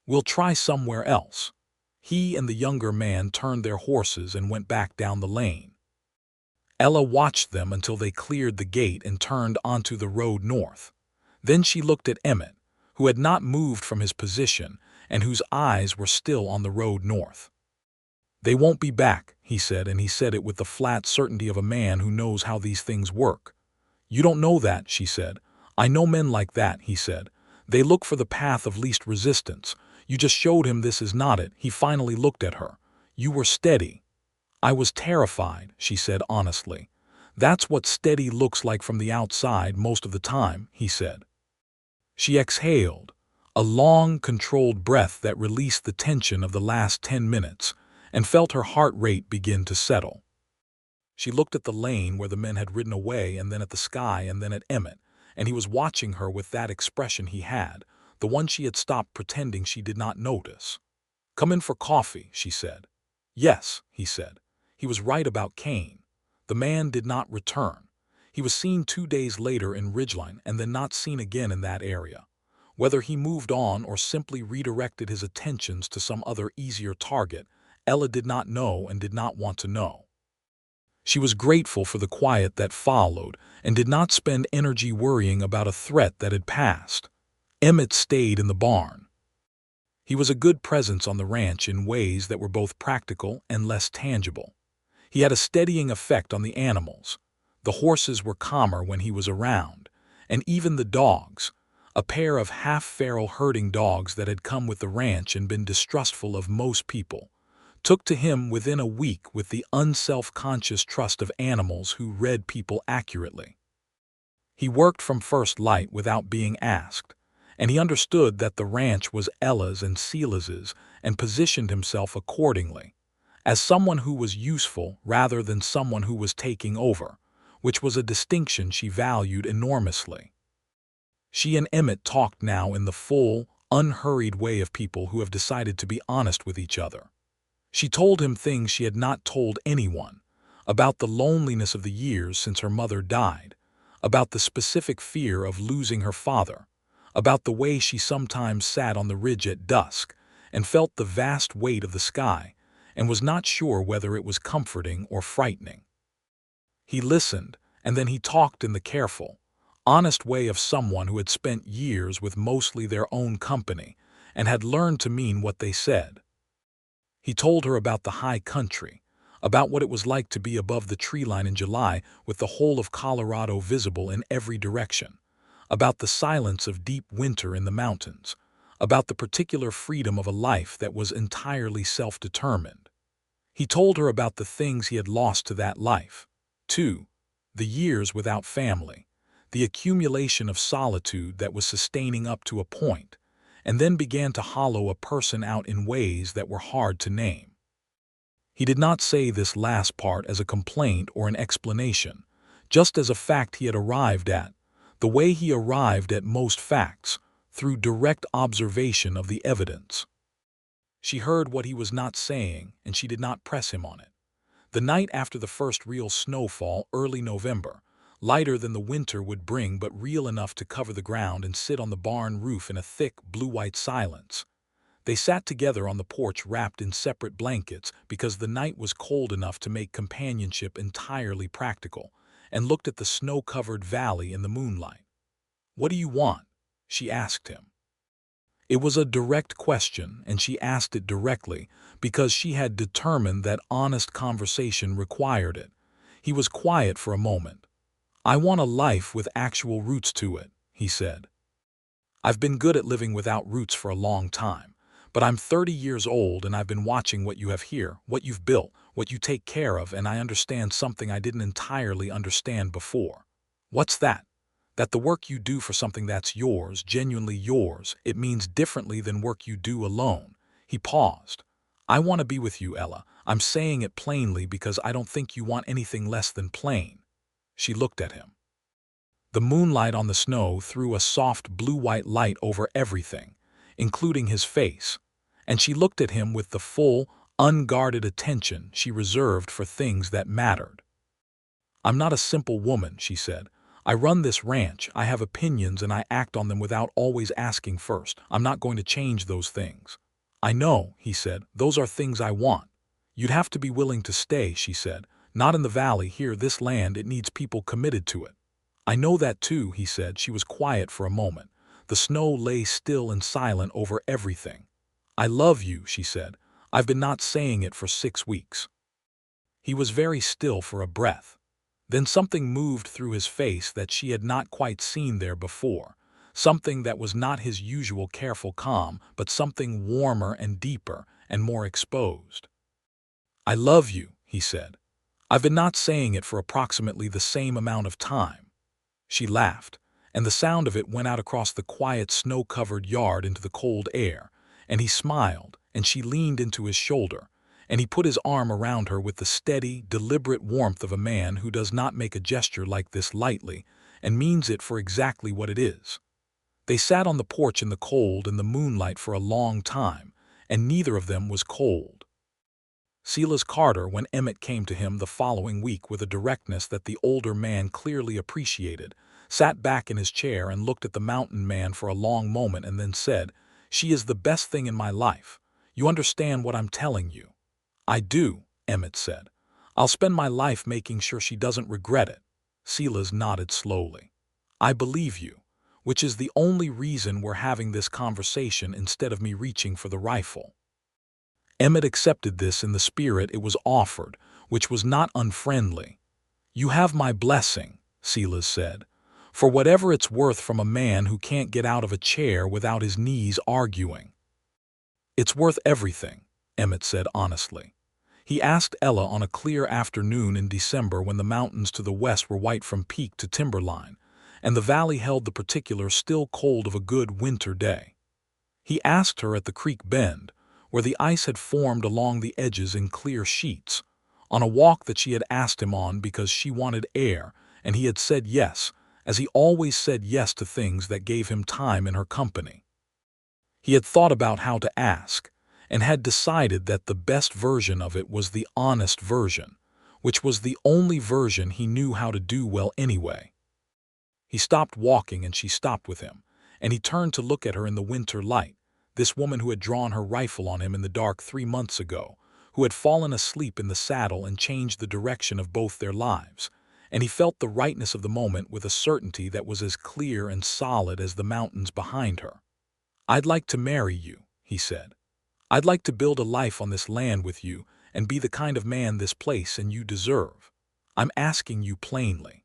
"We'll try somewhere else." He and the younger man turned their horses and went back down the lane. Ella watched them until they cleared the gate and turned onto the road north. Then she looked at Emmett, who had not moved from his position and whose eyes were still on the road north. "They won't be back," he said, and he said it with the flat certainty of a man who knows how these things work. "You don't know that," she said. "I know men like that," he said. "They look for the path of least resistance. You just showed him this is not it." He finally looked at her. "You were steady." "I was terrified," she said honestly. "That's what steady looks like from the outside most of the time," he said. She exhaled, a long, controlled breath that released the tension of the last 10 minutes, and felt her heart rate begin to settle. She looked at the lane where the men had ridden away, and then at the sky, and then at Emmett, and he was watching her with that expression he had, the one she had stopped pretending she did not notice. "Come in for coffee," she said. "Yes," he said. He was right about Kane. The man did not return. He was seen 2 days later in Ridgeline and then not seen again in that area. Whether he moved on or simply redirected his attentions to some other easier target, Ella did not know and did not want to know. She was grateful for the quiet that followed and did not spend energy worrying about a threat that had passed. Emmett stayed in the barn. He was a good presence on the ranch in ways that were both practical and less tangible. He had a steadying effect on the animals. The horses were calmer when he was around, and even the dogs, a pair of half-feral herding dogs that had come with the ranch and been distrustful of most people, took to him within a week with the unself-conscious trust of animals who read people accurately. He worked from first light without being asked, and he understood that the ranch was Ella's and Silas's and positioned himself accordingly, as someone who was useful rather than someone who was taking over, which was a distinction she valued enormously. She and Emmett talked now in the full, unhurried way of people who have decided to be honest with each other. She told him things she had not told anyone, about the loneliness of the years since her mother died, about the specific fear of losing her father, about the way she sometimes sat on the ridge at dusk and felt the vast weight of the sky and was not sure whether it was comforting or frightening. He listened, and then he talked in the careful, honest way of someone who had spent years with mostly their own company and had learned to mean what they said. He told her about the high country, about what it was like to be above the tree line in July with the whole of Colorado visible in every direction, about the silence of deep winter in the mountains, about the particular freedom of a life that was entirely self-determined. He told her about the things he had lost to that life, too, the years without family, the accumulation of solitude that was sustaining up to a point, and then began to hollow a person out in ways that were hard to name. He did not say this last part as a complaint or an explanation, just as a fact he had arrived at, the way he arrived at most facts, through direct observation of the evidence. She heard what he was not saying, and she did not press him on it. The night after the first real snowfall, early November, lighter than the winter would bring but real enough to cover the ground and sit on the barn roof in a thick, blue-white silence. They sat together on the porch wrapped in separate blankets because the night was cold enough to make companionship entirely practical, and looked at the snow-covered valley in the moonlight. "What do you want?" she asked him. It was a direct question, and she asked it directly because she had determined that honest conversation required it. He was quiet for a moment. "I want a life with actual roots to it," he said. "I've been good at living without roots for a long time, but I'm 30 years old and I've been watching what you have here, what you've built, what you take care of, and I understand something I didn't entirely understand before." "What's that?" "That the work you do for something that's yours, genuinely yours, it means differently than work you do alone." He paused. "I want to be with you, Ella. I'm saying it plainly because I don't think you want anything less than plain." She looked at him. The moonlight on the snow threw a soft blue-white light over everything. including his face, and she looked at him with the full, unguarded attention she reserved for things that mattered. "I'm not a simple woman," she said. "I run this ranch, I have opinions, and I act on them without always asking first. I'm not going to change those things." "I know," he said. "Those are things I want." "You'd have to be willing to stay," she said. "Not in the valley here, this land, it needs people committed to it." "I know that too," he said. She was quiet for a moment. The snow lay still and silent over everything. "I love you," she said. "I've been not saying it for 6 weeks." He was very still for a breath. Then something moved through his face that she had not quite seen there before, something that was not his usual careful calm, but something warmer and deeper and more exposed. "I love you," he said. "I've been not saying it for approximately the same amount of time." She laughed, and the sound of it went out across the quiet snow-covered yard into the cold air, and he smiled, and she leaned into his shoulder, and he put his arm around her with the steady, deliberate warmth of a man who does not make a gesture like this lightly and means it for exactly what it is. They sat on the porch in the cold and the moonlight for a long time, and neither of them was cold. Silas Carter, when Emmett came to him the following week with a directness that the older man clearly appreciated, sat back in his chair and looked at the mountain man for a long moment and then said, "She is the best thing in my life. You understand what I'm telling you?" "I do," Emmett said. "I'll spend my life making sure she doesn't regret it." Silas nodded slowly. "I believe you, which is the only reason we're having this conversation instead of me reaching for the rifle." Emmett accepted this in the spirit it was offered, which was not unfriendly. "You have my blessing," Silas said, "for whatever it's worth from a man who can't get out of a chair without his knees arguing." "It's worth everything," Emmett said honestly. He asked Ella on a clear afternoon in December when the mountains to the west were white from peak to timberline, and the valley held the particular still cold of a good winter day. He asked her at the creek bend, where the ice had formed along the edges in clear sheets, on a walk that she had asked him on because she wanted air, and he had said yes, as he always said yes to things that gave him time in her company. He had thought about how to ask, and had decided that the best version of it was the honest version, which was the only version he knew how to do well anyway. He stopped walking and she stopped with him, and he turned to look at her in the winter light, this woman who had drawn her rifle on him in the dark 3 months ago, who had fallen asleep in the saddle and changed the direction of both their lives, and he felt the rightness of the moment with a certainty that was as clear and solid as the mountains behind her. "I'd like to marry you," he said. "I'd like to build a life on this land with you and be the kind of man this place and you deserve. I'm asking you plainly."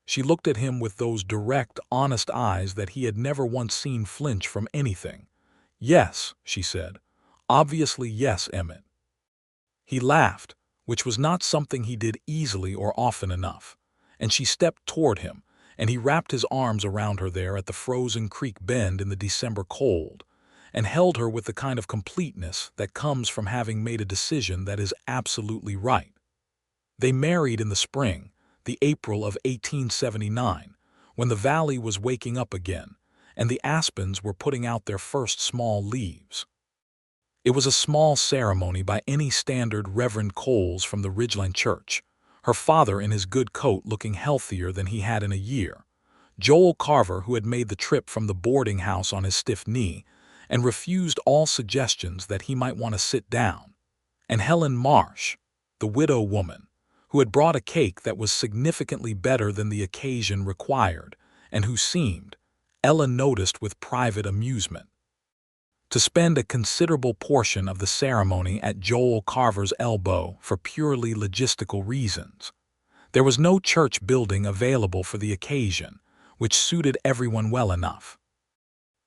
She looked at him with those direct, honest eyes that he had never once seen flinch from anything. "Yes," she said. "Obviously yes, Emmett." He laughed, which was not something he did easily or often enough, and she stepped toward him, and he wrapped his arms around her there at the frozen creek bend in the December cold, and held her with the kind of completeness that comes from having made a decision that is absolutely right. They married in the spring, the April of 1879, when the valley was waking up again, and the aspens were putting out their first small leaves. It was a small ceremony by any standard. Reverend Coles from the Ridgeline Church, her father in his good coat looking healthier than he had in a year, Joel Carver, who had made the trip from the boarding house on his stiff knee and refused all suggestions that he might want to sit down, and Helen Marsh, the widow woman, who had brought a cake that was significantly better than the occasion required, and who seemed, Ella noticed with private amusement, to spend a considerable portion of the ceremony at Joel Carver's elbow for purely logistical reasons. There was no church building available for the occasion, which suited everyone well enough.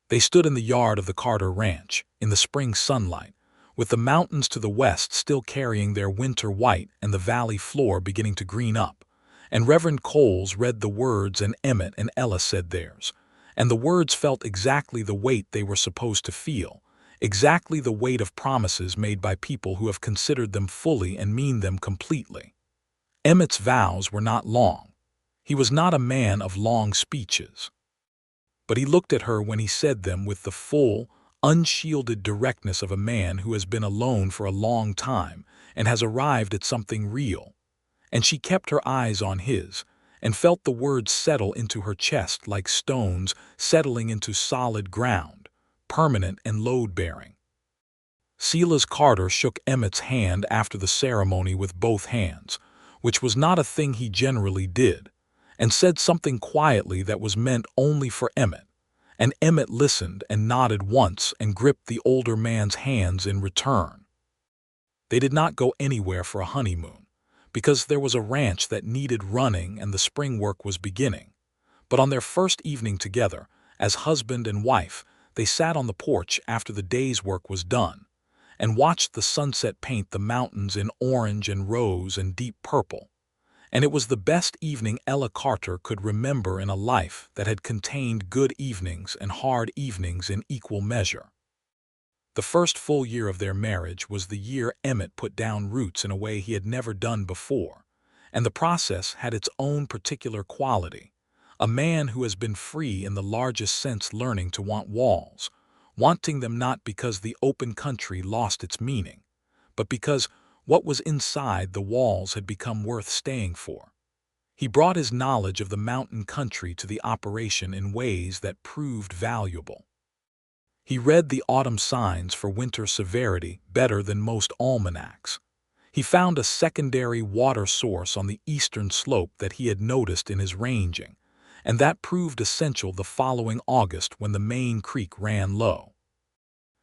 They stood in the yard of the Carter Ranch, in the spring sunlight, with the mountains to the west still carrying their winter white and the valley floor beginning to green up, and Reverend Coles read the words and Emmett and Ella said theirs, and the words felt exactly the weight they were supposed to feel, exactly the weight of promises made by people who have considered them fully and mean them completely. Emmett's vows were not long. He was not a man of long speeches. But he looked at her when he said them with the full, unshielded directness of a man who has been alone for a long time and has arrived at something real. And she kept her eyes on his, and felt the words settle into her chest like stones settling into solid ground, permanent and load-bearing. Silas Carter shook Emmett's hand after the ceremony with both hands, which was not a thing he generally did, and said something quietly that was meant only for Emmett, and Emmett listened and nodded once and gripped the older man's hands in return. They did not go anywhere for a honeymoon, because there was a ranch that needed running and the spring work was beginning. But on their first evening together, as husband and wife, they sat on the porch after the day's work was done, and watched the sunset paint the mountains in orange and rose and deep purple. And it was the best evening Ella Carter could remember in a life that had contained good evenings and hard evenings in equal measure. The first full year of their marriage was the year Emmett put down roots in a way he had never done before, and the process had its own particular quality. A man who has been free in the largest sense, learning to want walls, wanting them not because the open country lost its meaning, but because what was inside the walls had become worth staying for. He brought his knowledge of the mountain country to the operation in ways that proved valuable. He read the autumn signs for winter severity better than most almanacs. He found a secondary water source on the eastern slope that he had noticed in his ranging, and that proved essential the following August when the main creek ran low.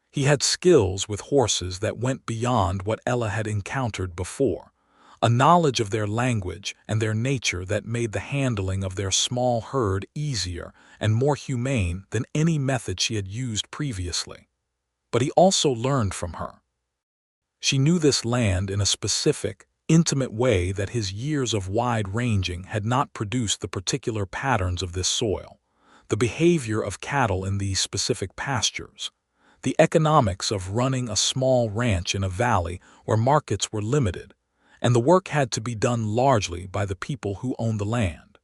He had skills with horses that went beyond what Ella had encountered before, a knowledge of their language and their nature that made the handling of their small herd easier and more humane than any method she had used previously. But he also learned from her. She knew this land in a specific, intimate way that his years of wide ranging had not produced the particular patterns of this soil, the behavior of cattle in these specific pastures, the economics of running a small ranch in a valley where markets were limited, and the work had to be done largely by the people who owned the land.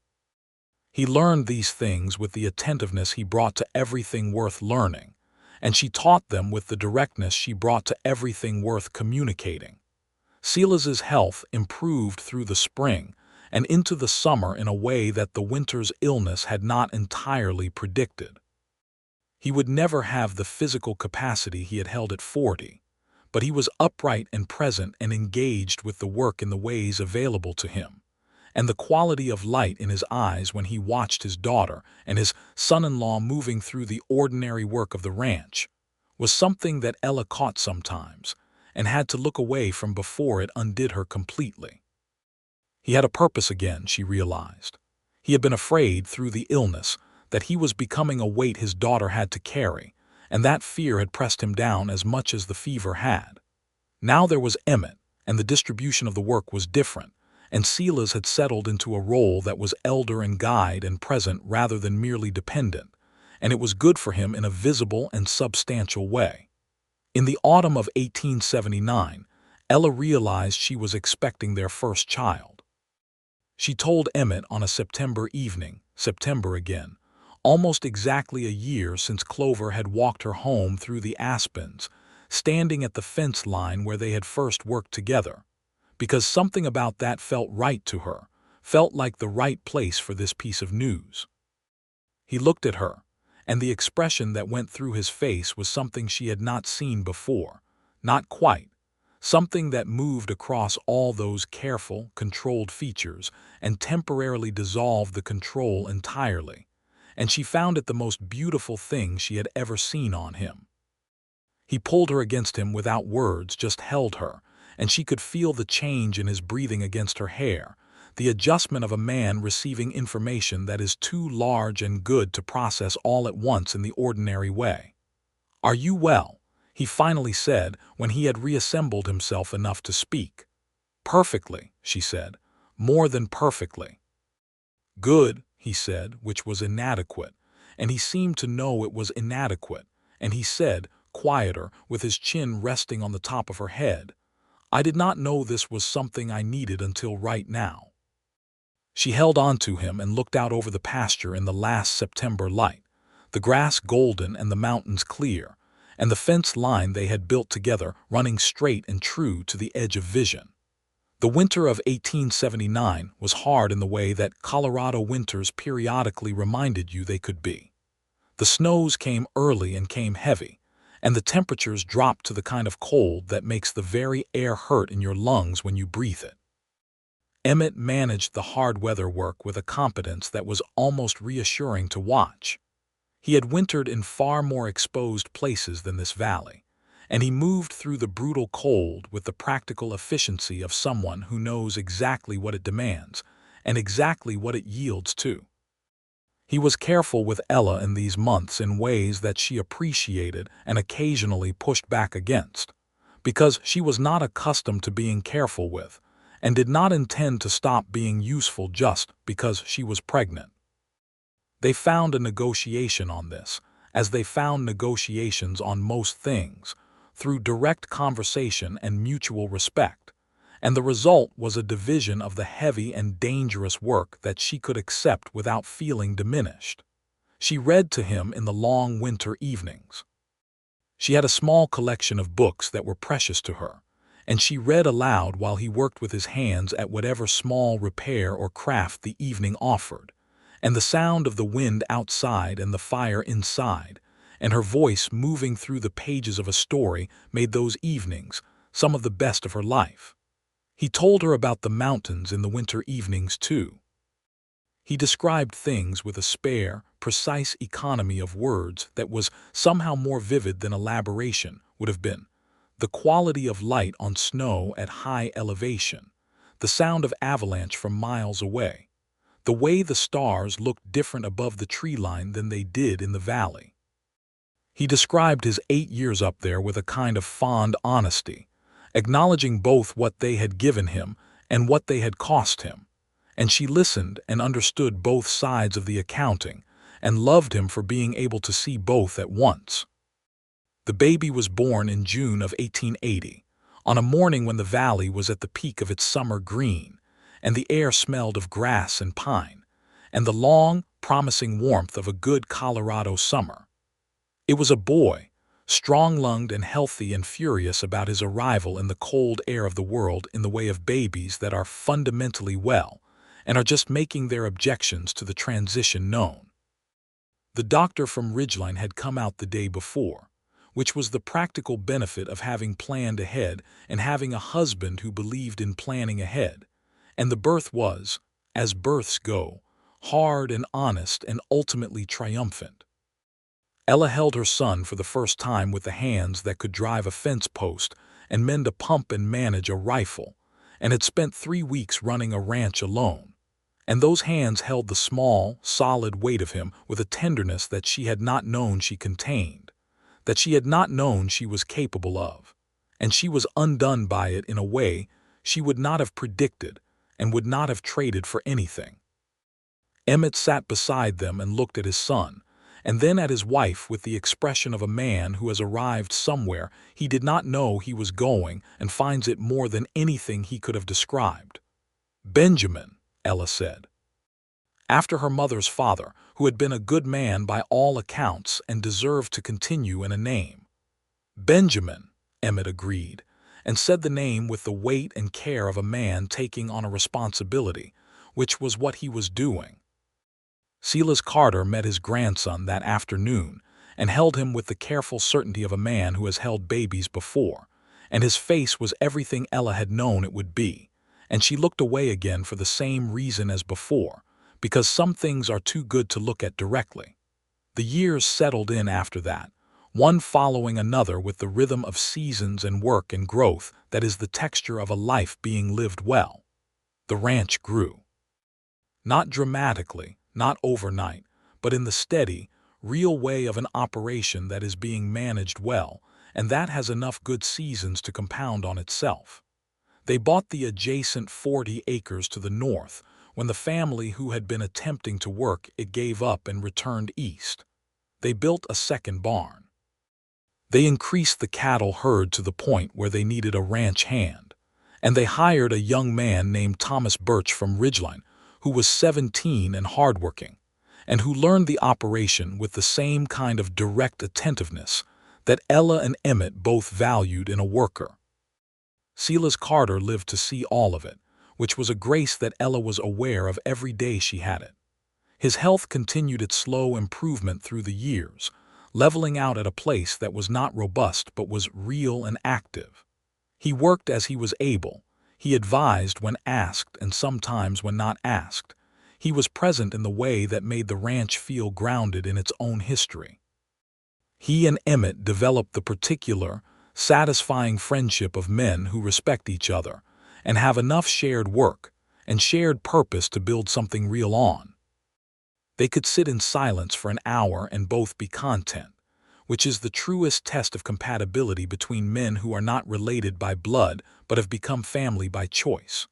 He learned these things with the attentiveness he brought to everything worth learning, and she taught them with the directness she brought to everything worth communicating. Silas's health improved through the spring and into the summer in a way that the winter's illness had not entirely predicted. He would never have the physical capacity he had held at 40, but he was upright and present and engaged with the work in the ways available to him, and the quality of light in his eyes when he watched his daughter and his son-in-law moving through the ordinary work of the ranch was something that Ella caught sometimes and had to look away from before it undid her completely. He had a purpose again, she realized. He had been afraid through the illness that he was becoming a weight his daughter had to carry, and that fear had pressed him down as much as the fever had. Now there was Emmett, and the distribution of the work was different, and Silas had settled into a role that was elder and guide and present rather than merely dependent, and it was good for him in a visible and substantial way. In the autumn of 1879, Ella realized she was expecting their first child. She told Emmett on a September evening, September again, almost exactly a year since Clover had walked her home through the aspens, standing at the fence line where they had first worked together, because something about that felt right to her, felt like the right place for this piece of news. He looked at her, and the expression that went through his face was something she had not seen before, not quite, something that moved across all those careful, controlled features and temporarily dissolved the control entirely, and she found it the most beautiful thing she had ever seen on him. He pulled her against him without words, just held her, and she could feel the change in his breathing against her hair, the adjustment of a man receiving information that is too large and good to process all at once in the ordinary way. "Are you well?" he finally said when he had reassembled himself enough to speak. "Perfectly," she said, "more than perfectly." "Good," he said, which was inadequate, and he seemed to know it was inadequate, and he said, quieter, with his chin resting on the top of her head, "I did not know this was something I needed until right now." She held on to him and looked out over the pasture in the last September light, the grass golden and the mountains clear, and the fence line they had built together running straight and true to the edge of vision. The winter of 1879 was hard in the way that Colorado winters periodically reminded you they could be. The snows came early and came heavy, and the temperatures dropped to the kind of cold that makes the very air hurt in your lungs when you breathe it. Emmett managed the hard weather work with a competence that was almost reassuring to watch. He had wintered in far more exposed places than this valley, and he moved through the brutal cold with the practical efficiency of someone who knows exactly what it demands and exactly what it yields too. He was careful with Ella in these months in ways that she appreciated and occasionally pushed back against, because she was not accustomed to being careful with, and did not intend to stop being useful just because she was pregnant. They found a negotiation on this, as they found negotiations on most things, through direct conversation and mutual respect, and the result was a division of the heavy and dangerous work that she could accept without feeling diminished. She read to him in the long winter evenings. She had a small collection of books that were precious to her, and she read aloud while he worked with his hands at whatever small repair or craft the evening offered, and the sound of the wind outside and the fire inside, and her voice moving through the pages of a story made those evenings some of the best of her life. He told her about the mountains in the winter evenings, too. He described things with a spare, precise economy of words that was somehow more vivid than elaboration would have been. The quality of light on snow at high elevation, the sound of avalanche from miles away, the way the stars looked different above the tree line than they did in the valley. He described his 8 years up there with a kind of fond honesty, acknowledging both what they had given him and what they had cost him, and she listened and understood both sides of the accounting and loved him for being able to see both at once. The baby was born in June of 1880, on a morning when the valley was at the peak of its summer green, and the air smelled of grass and pine, and the long, promising warmth of a good Colorado summer. It was a boy, strong-lunged and healthy and furious about his arrival in the cold air of the world in the way of babies that are fundamentally well and are just making their objections to the transition known. The doctor from Ridgeline had come out the day before, which was the practical benefit of having planned ahead and having a husband who believed in planning ahead, and the birth was, as births go, hard and honest and ultimately triumphant. Ella held her son for the first time with the hands that could drive a fence post and mend a pump and manage a rifle, and had spent 3 weeks running a ranch alone. And those hands held the small, solid weight of him with a tenderness that she had not known she contained, that she had not known she was capable of, and she was undone by it in a way she would not have predicted and would not have traded for anything. Emmett sat beside them and looked at his son, and then at his wife with the expression of a man who has arrived somewhere he did not know he was going and finds it more than anything he could have described. "Benjamin," Ella said. After her mother's father, who had been a good man by all accounts and deserved to continue in a name. "Benjamin," Emmett agreed, and said the name with the weight and care of a man taking on a responsibility, which was what he was doing. Silas Carter met his grandson that afternoon and held him with the careful certainty of a man who has held babies before, and his face was everything Ella had known it would be, and she looked away again for the same reason as before, because some things are too good to look at directly. The years settled in after that, one following another with the rhythm of seasons and work and growth that is the texture of a life being lived well. The ranch grew. Not dramatically, not overnight, but in the steady, real way of an operation that is being managed well, and that has enough good seasons to compound on itself. They bought the adjacent 40 acres to the north when the family who had been attempting to work it gave up and returned east. They built a second barn. They increased the cattle herd to the point where they needed a ranch hand, and they hired a young man named Thomas Birch from Ridgeline, who was 17 and hardworking, and who learned the operation with the same kind of direct attentiveness that Ella and Emmett both valued in a worker. Silas Carter lived to see all of it, which was a grace that Ella was aware of every day she had it. His health continued its slow improvement through the years, leveling out at a place that was not robust but was real and active. He worked as he was able. He advised when asked and sometimes when not asked. He was present in the way that made the ranch feel grounded in its own history. He and Emmett developed the particular, satisfying friendship of men who respect each other and have enough shared work and shared purpose to build something real on. They could sit in silence for an hour and both be content, which is the truest test of compatibility between men who are not related by blood but have become family by choice.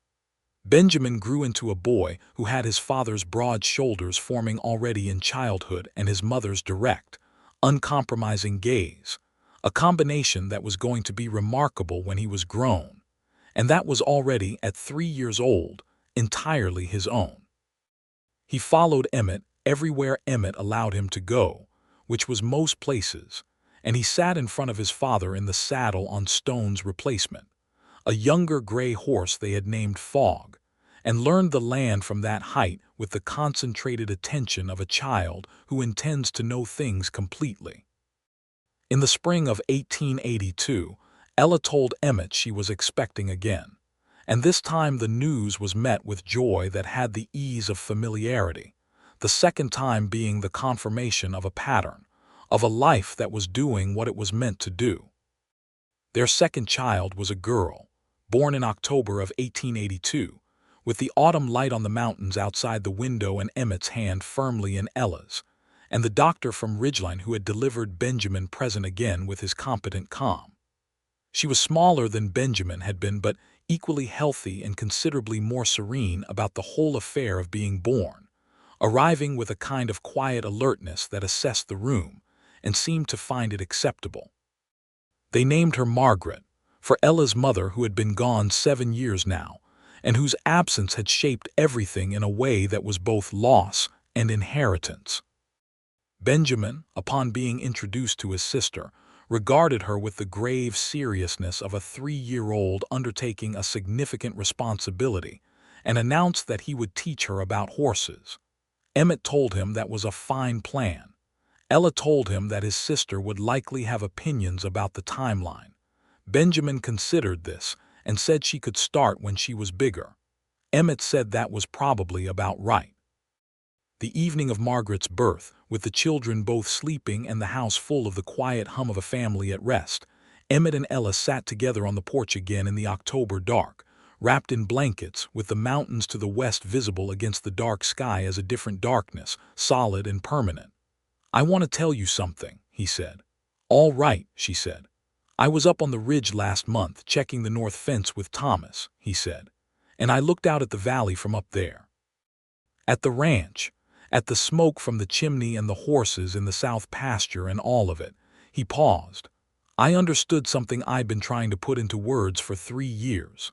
Benjamin grew into a boy who had his father's broad shoulders forming already in childhood and his mother's direct, uncompromising gaze, a combination that was going to be remarkable when he was grown, and that was already, at 3 years old, entirely his own. He followed Emmett everywhere Emmett allowed him to go, which was most places, and he sat in front of his father in the saddle on Stone's replacement, a younger gray horse they had named Fog, and learned the land from that height with the concentrated attention of a child who intends to know things completely. In the spring of 1882, Ella told Emmett she was expecting again, and this time the news was met with joy that had the ease of familiarity, the second time being the confirmation of a pattern, of a life that was doing what it was meant to do. Their second child was a girl, born in October of 1882, with the autumn light on the mountains outside the window and Emmett's hand firmly in Ella's, and the doctor from Ridgeline who had delivered Benjamin present again with his competent calm. She was smaller than Benjamin had been, but equally healthy and considerably more serene about the whole affair of being born, arriving with a kind of quiet alertness that assessed the room and seemed to find it acceptable. They named her Margaret, for Ella's mother who had been gone 7 years now, and whose absence had shaped everything in a way that was both loss and inheritance. Benjamin, upon being introduced to his sister, regarded her with the grave seriousness of a 3-year-old undertaking a significant responsibility, and announced that he would teach her about horses. Emmett told him that was a fine plan. Ella told him that his sister would likely have opinions about the timeline. Benjamin considered this and said she could start when she was bigger. Emmett said that was probably about right. The evening of Margaret's birth, with the children both sleeping and the house full of the quiet hum of a family at rest, Emmett and Ella sat together on the porch again in the October dark, wrapped in blankets, with the mountains to the west visible against the dark sky as a different darkness, solid and permanent. "I want to tell you something," he said. "All right," she said. "I was up on the ridge last month checking the north fence with Thomas," he said, "and I looked out at the valley from up there. At the ranch, at the smoke from the chimney and the horses in the south pasture and all of it." He paused. "I understood something I'd been trying to put into words for 3 years."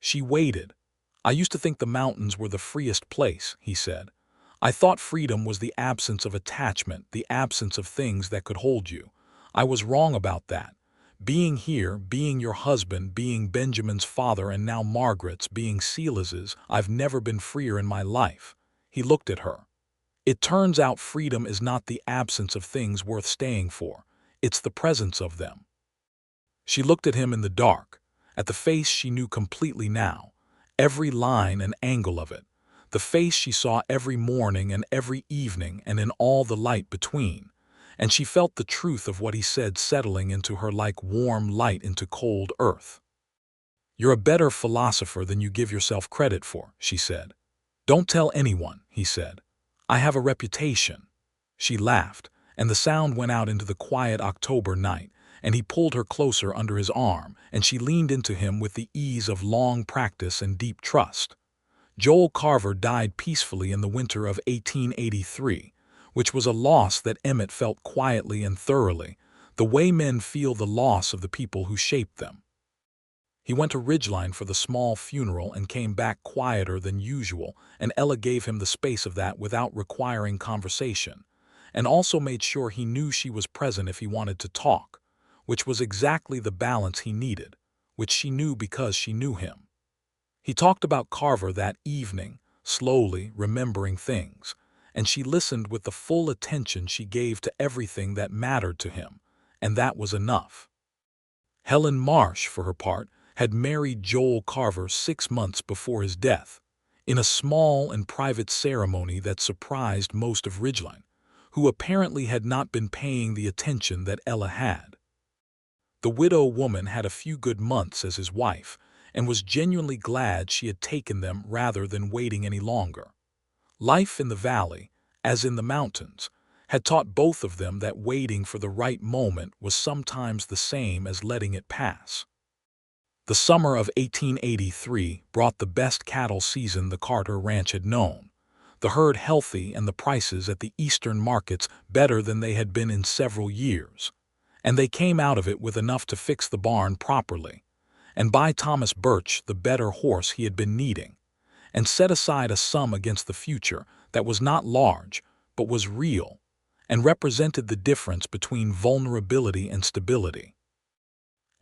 She waited. "I used to think the mountains were the freest place," he said. "I thought freedom was the absence of attachment, the absence of things that could hold you. I was wrong about that. Being here, being your husband, being Benjamin's father, and now Margaret's, being Silas's, I've never been freer in my life." He looked at her. "It turns out freedom is not the absence of things worth staying for. It's the presence of them." She looked at him in the dark, at the face she knew completely now, every line and angle of it, the face she saw every morning and every evening and in all the light between, and she felt the truth of what he said settling into her like warm light into cold earth. "You're a better philosopher than you give yourself credit for," she said. "Don't tell anyone," he said. "I have a reputation." She laughed, and the sound went out into the quiet October night, and he pulled her closer under his arm, and she leaned into him with the ease of long practice and deep trust. Joel Carver died peacefully in the winter of 1883, which was a loss that Emmett felt quietly and thoroughly, the way men feel the loss of the people who shaped them. He went to Ridgeline for the small funeral and came back quieter than usual, and Ella gave him the space of that without requiring conversation, and also made sure he knew she was present if he wanted to talk, which was exactly the balance he needed, which she knew because she knew him. He talked about Carver that evening, slowly remembering things, and she listened with the full attention she gave to everything that mattered to him, and that was enough. Helen Marsh, for her part, had married Joel Carver 6 months before his death, in a small and private ceremony that surprised most of Ridgeline, who apparently had not been paying the attention that Ella had. The widow woman had a few good months as his wife, and was genuinely glad she had taken them rather than waiting any longer. Life in the valley, as in the mountains, had taught both of them that waiting for the right moment was sometimes the same as letting it pass. The summer of 1883 brought the best cattle season the Carter Ranch had known, the herd healthy and the prices at the eastern markets better than they had been in several years, and they came out of it with enough to fix the barn properly, and buy Thomas Birch the better horse he had been needing, and set aside a sum against the future that was not large, but was real, and represented the difference between vulnerability and stability.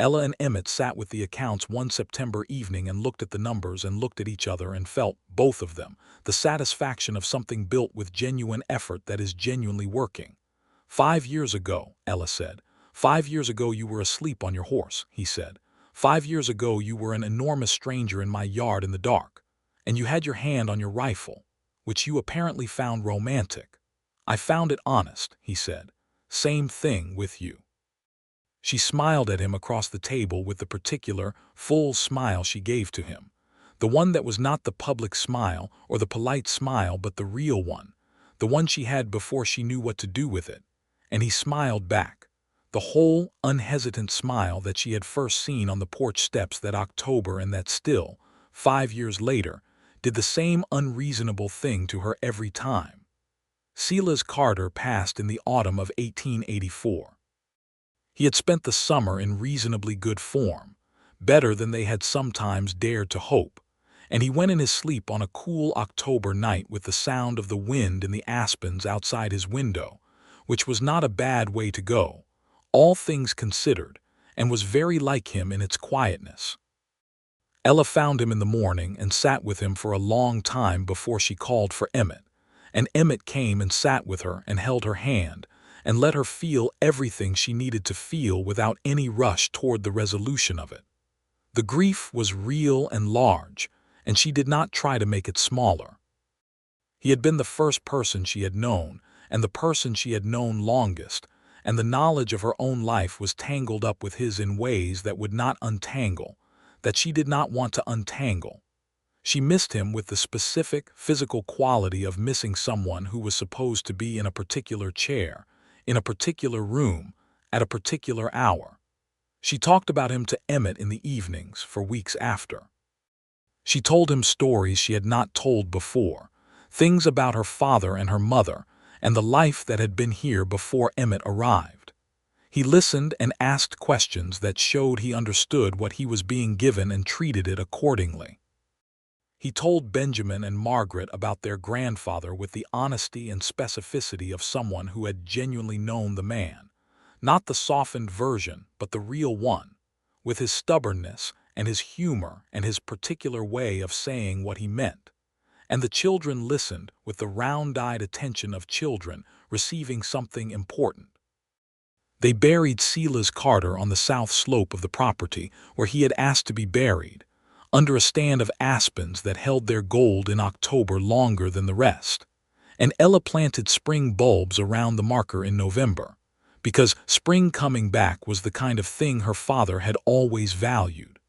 Ella and Emmett sat with the accounts one September evening and looked at the numbers and looked at each other and felt, both of them, the satisfaction of something built with genuine effort that is genuinely working. 5 years ago, Ella said. 5 years ago you were asleep on your horse, he said. 5 years ago you were an enormous stranger in my yard in the dark, and you had your hand on your rifle, which you apparently found romantic. I found it honest, he said. Same thing with you. She smiled at him across the table with the particular, full smile she gave to him, the one that was not the public smile or the polite smile but the real one, the one she had before she knew what to do with it, and he smiled back, the whole, unhesitant smile that she had first seen on the porch steps that October and that still, 5 years later, did the same unreasonable thing to her every time. Silas Carter passed in the autumn of 1884. He had spent the summer in reasonably good form, better than they had sometimes dared to hope, and he went in his sleep on a cool October night with the sound of the wind in the aspens outside his window, which was not a bad way to go, all things considered, and was very like him in its quietness. Ella found him in the morning and sat with him for a long time before she called for Emmett, and Emmett came and sat with her and held her hand, and let her feel everything she needed to feel without any rush toward the resolution of it. The grief was real and large, and she did not try to make it smaller. He had been the first person she had known, and the person she had known longest, and the knowledge of her own life was tangled up with his in ways that would not untangle, that she did not want to untangle. She missed him with the specific, physical quality of missing someone who was supposed to be in a particular chair, in a particular room, at a particular hour. She talked about him to Emmett in the evenings for weeks after. She told him stories she had not told before, things about her father and her mother, and the life that had been here before Emmett arrived. He listened and asked questions that showed he understood what he was being given and treated it accordingly. He told Benjamin and Margaret about their grandfather with the honesty and specificity of someone who had genuinely known the man, not the softened version, but the real one, with his stubbornness and his humor and his particular way of saying what he meant. And the children listened with the round-eyed attention of children receiving something important. They buried Silas Carter on the south slope of the property where he had asked to be buried, under a stand of aspens that held their gold in October longer than the rest, and Ella planted spring bulbs around the marker in November, because spring coming back was the kind of thing her father had always valued.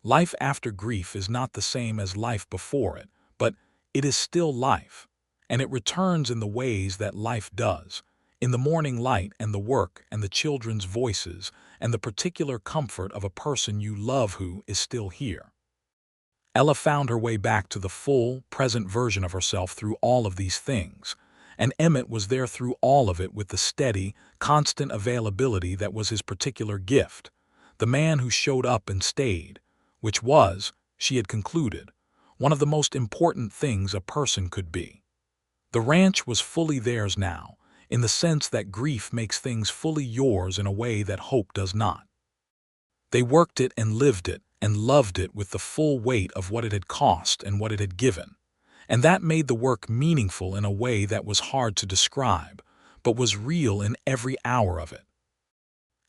Life after grief is not the same as life before it, but it is still life, and it returns in the ways that life does, in the morning light and the work and the children's voices and the particular comfort of a person you love who is still here. Ella found her way back to the full, present version of herself through all of these things, and Emmett was there through all of it with the steady, constant availability that was his particular gift, the man who showed up and stayed, which was, she had concluded, one of the most important things a person could be. The ranch was fully theirs now, in the sense that grief makes things fully yours in a way that hope does not. They worked it and lived it and loved it with the full weight of what it had cost and what it had given. And that made the work meaningful in a way that was hard to describe, but was real in every hour of it.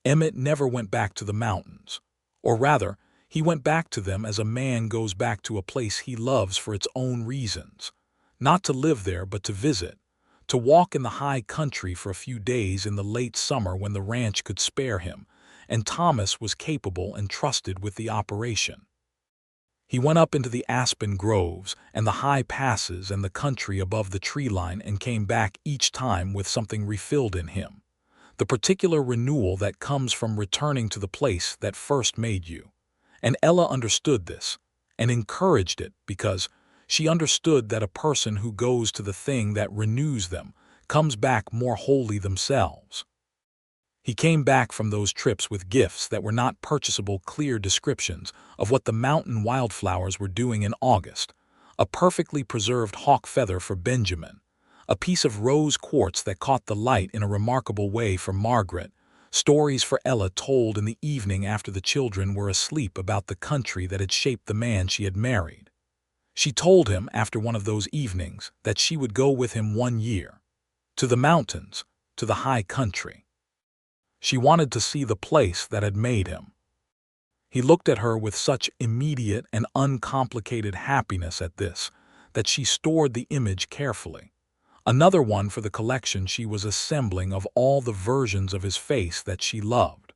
Emmett never went back to the mountains. Or rather, he went back to them as a man goes back to a place he loves for its own reasons. Not to live there, but to visit. To walk in the high country for a few days in the late summer when the ranch could spare him, and Thomas was capable and trusted with the operation. He went up into the aspen groves and the high passes and the country above the tree line and came back each time with something refilled in him. The particular renewal that comes from returning to the place that first made you. And Ella understood this, and encouraged it because she understood that a person who goes to the thing that renews them comes back more wholly themselves. He came back from those trips with gifts that were not purchasable, clear descriptions of what the mountain wildflowers were doing in August, a perfectly preserved hawk feather for Benjamin, a piece of rose quartz that caught the light in a remarkable way for Margaret, stories for Ella told in the evening after the children were asleep about the country that had shaped the man she had married. She told him after one of those evenings that she would go with him 1 year. To the mountains, to the high country. She wanted to see the place that had made him. He looked at her with such immediate and uncomplicated happiness at this that she stored the image carefully. Another one for the collection she was assembling of all the versions of his face that she loved.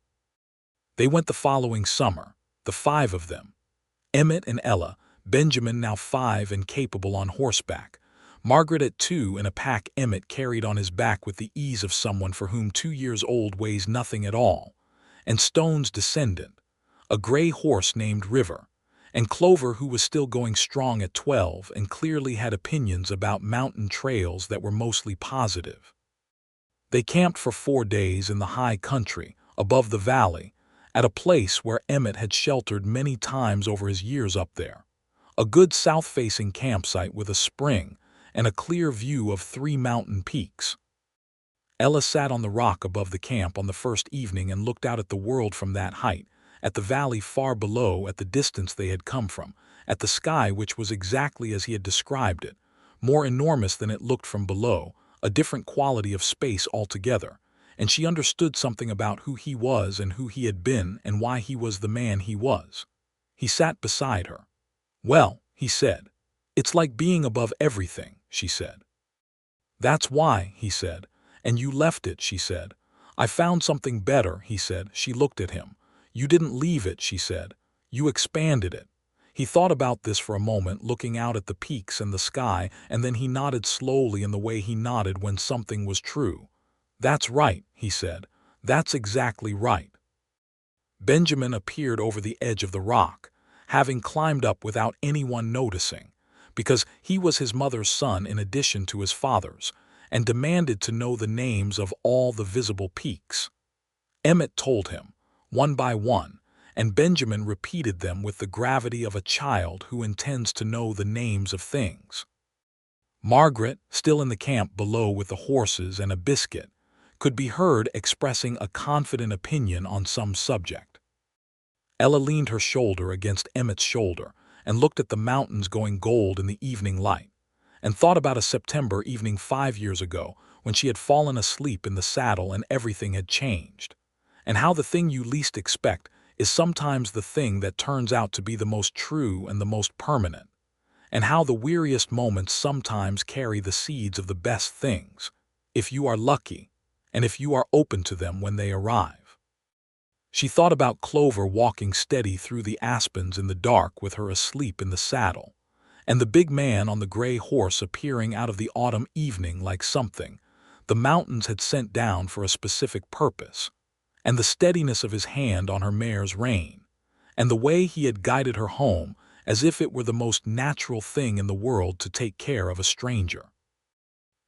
They went the following summer, the 5 of them. Emmett and Ella, Benjamin now 5 and capable on horseback, Margaret at 2 in a pack Emmett carried on his back with the ease of someone for whom 2 years old weighs nothing at all, and Stone's descendant, a gray horse named River, and Clover who was still going strong at 12 and clearly had opinions about mountain trails that were mostly positive. They camped for 4 days in the high country, above the valley, at a place where Emmett had sheltered many times over his years up there, a good south-facing campsite with a spring, and a clear view of 3 mountain peaks. Ella sat on the rock above the camp on the first evening and looked out at the world from that height, at the valley far below, at the distance they had come from, at the sky which was exactly as he had described it, more enormous than it looked from below, a different quality of space altogether, and she understood something about who he was and who he had been and why he was the man he was. He sat beside her. "Well," he said, "it's like being above everything," she said. "That's why," he said. "And you left it," she said. "I found something better," he said. She looked at him. "You didn't leave it," she said. "You expanded it." He thought about this for a moment, looking out at the peaks and the sky, and then he nodded slowly in the way he nodded when something was true. "That's right," he said. "That's exactly right." Benjamin appeared over the edge of the rock, having climbed up without anyone noticing, because he was his mother's son in addition to his father's, and demanded to know the names of all the visible peaks. Emmett told him, one by one, and Benjamin repeated them with the gravity of a child who intends to know the names of things. Margaret, still in the camp below with the horses and a biscuit, could be heard expressing a confident opinion on some subject. Ella leaned her shoulder against Emmett's shoulder and looked at the mountains going gold in the evening light, and thought about a September evening 5 years ago when she had fallen asleep in the saddle and everything had changed, and how the thing you least expect is sometimes the thing that turns out to be the most true and the most permanent, and how the weariest moments sometimes carry the seeds of the best things, if you are lucky, and if you are open to them when they arrive. She thought about Clover walking steady through the aspens in the dark with her asleep in the saddle, and the big man on the gray horse appearing out of the autumn evening like something the mountains had sent down for a specific purpose, and the steadiness of his hand on her mare's rein, and the way he had guided her home as if it were the most natural thing in the world to take care of a stranger.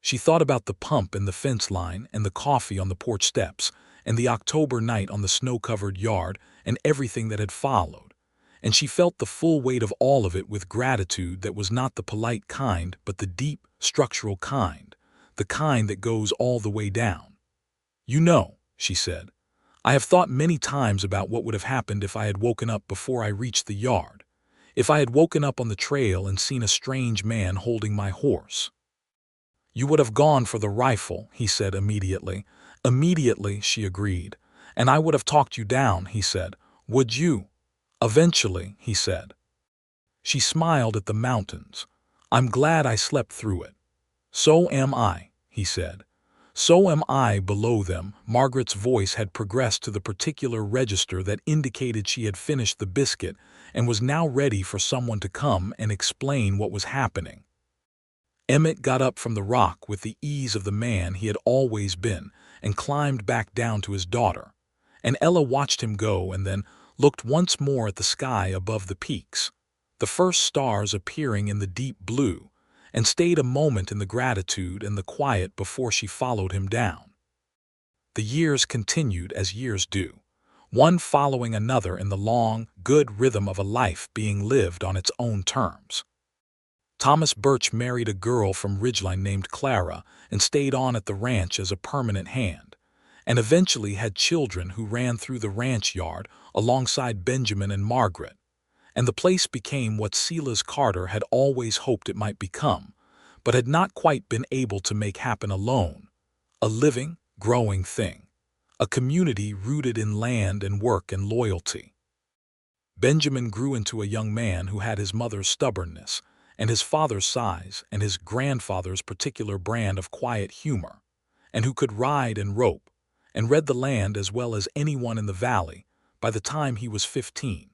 She thought about the pump in the fence line and the coffee on the porch steps and the October night on the snow-covered yard and everything that had followed, and she felt the full weight of all of it with gratitude that was not the polite kind but the deep, structural kind, the kind that goes all the way down. You know, she said, I have thought many times about what would have happened if I had woken up before I reached the yard, if I had woken up on the trail and seen a strange man holding my horse. You would have gone for the rifle, he said immediately. Immediately, she agreed. And I would have talked you down, he said. Would you? Eventually, he said. She smiled at the mountains. I'm glad I slept through it. So am I, he said. So am I below them. Margaret's voice had progressed to the particular register that indicated she had finished the biscuit and was now ready for someone to come and explain what was happening. Emmett got up from the rock with the ease of the man he had always been and climbed back down to his daughter. And Ella watched him go and then looked once more at the sky above the peaks, the first stars appearing in the deep blue, and stayed a moment in the gratitude and the quiet before she followed him down. The years continued as years do, one following another in the long, good rhythm of a life being lived on its own terms. Thomas Birch married a girl from Ridgeline named Clara and stayed on at the ranch as a permanent hand, and eventually had children who ran through the ranch yard alongside Benjamin and Margaret, and the place became what Silas Carter had always hoped it might become, but had not quite been able to make happen alone: a living, growing thing, a community rooted in land and work and loyalty. Benjamin grew into a young man who had his mother's stubbornness and his father's size and his grandfather's particular brand of quiet humor, and who could ride and rope, and read the land as well as anyone in the valley by the time he was 15.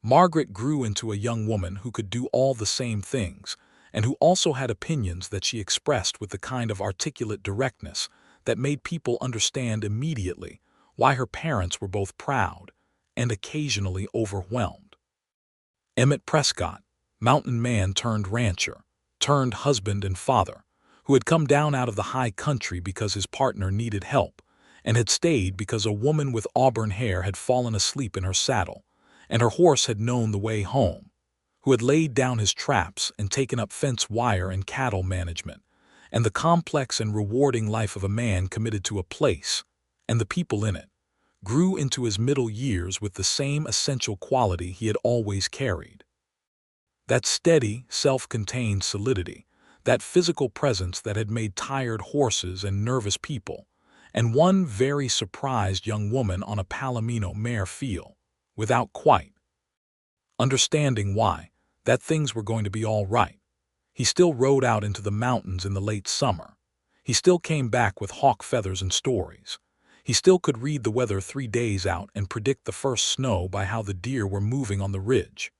Margaret grew into a young woman who could do all the same things, and who also had opinions that she expressed with the kind of articulate directness that made people understand immediately why her parents were both proud and occasionally overwhelmed. Emmett Prescott, mountain man turned rancher, turned husband and father, who had come down out of the high country because his partner needed help, and had stayed because a woman with auburn hair had fallen asleep in her saddle, and her horse had known the way home, who had laid down his traps and taken up fence wire and cattle management, and the complex and rewarding life of a man committed to a place, and the people in it, grew into his middle years with the same essential quality he had always carried. That steady, self-contained solidity, that physical presence that had made tired horses and nervous people, and one very surprised young woman on a Palomino mare feel, without quite understanding why, that things were going to be all right. He still rode out into the mountains in the late summer. He still came back with hawk feathers and stories. He still could read the weather 3 days out and predict the first snow by how the deer were moving on the ridge.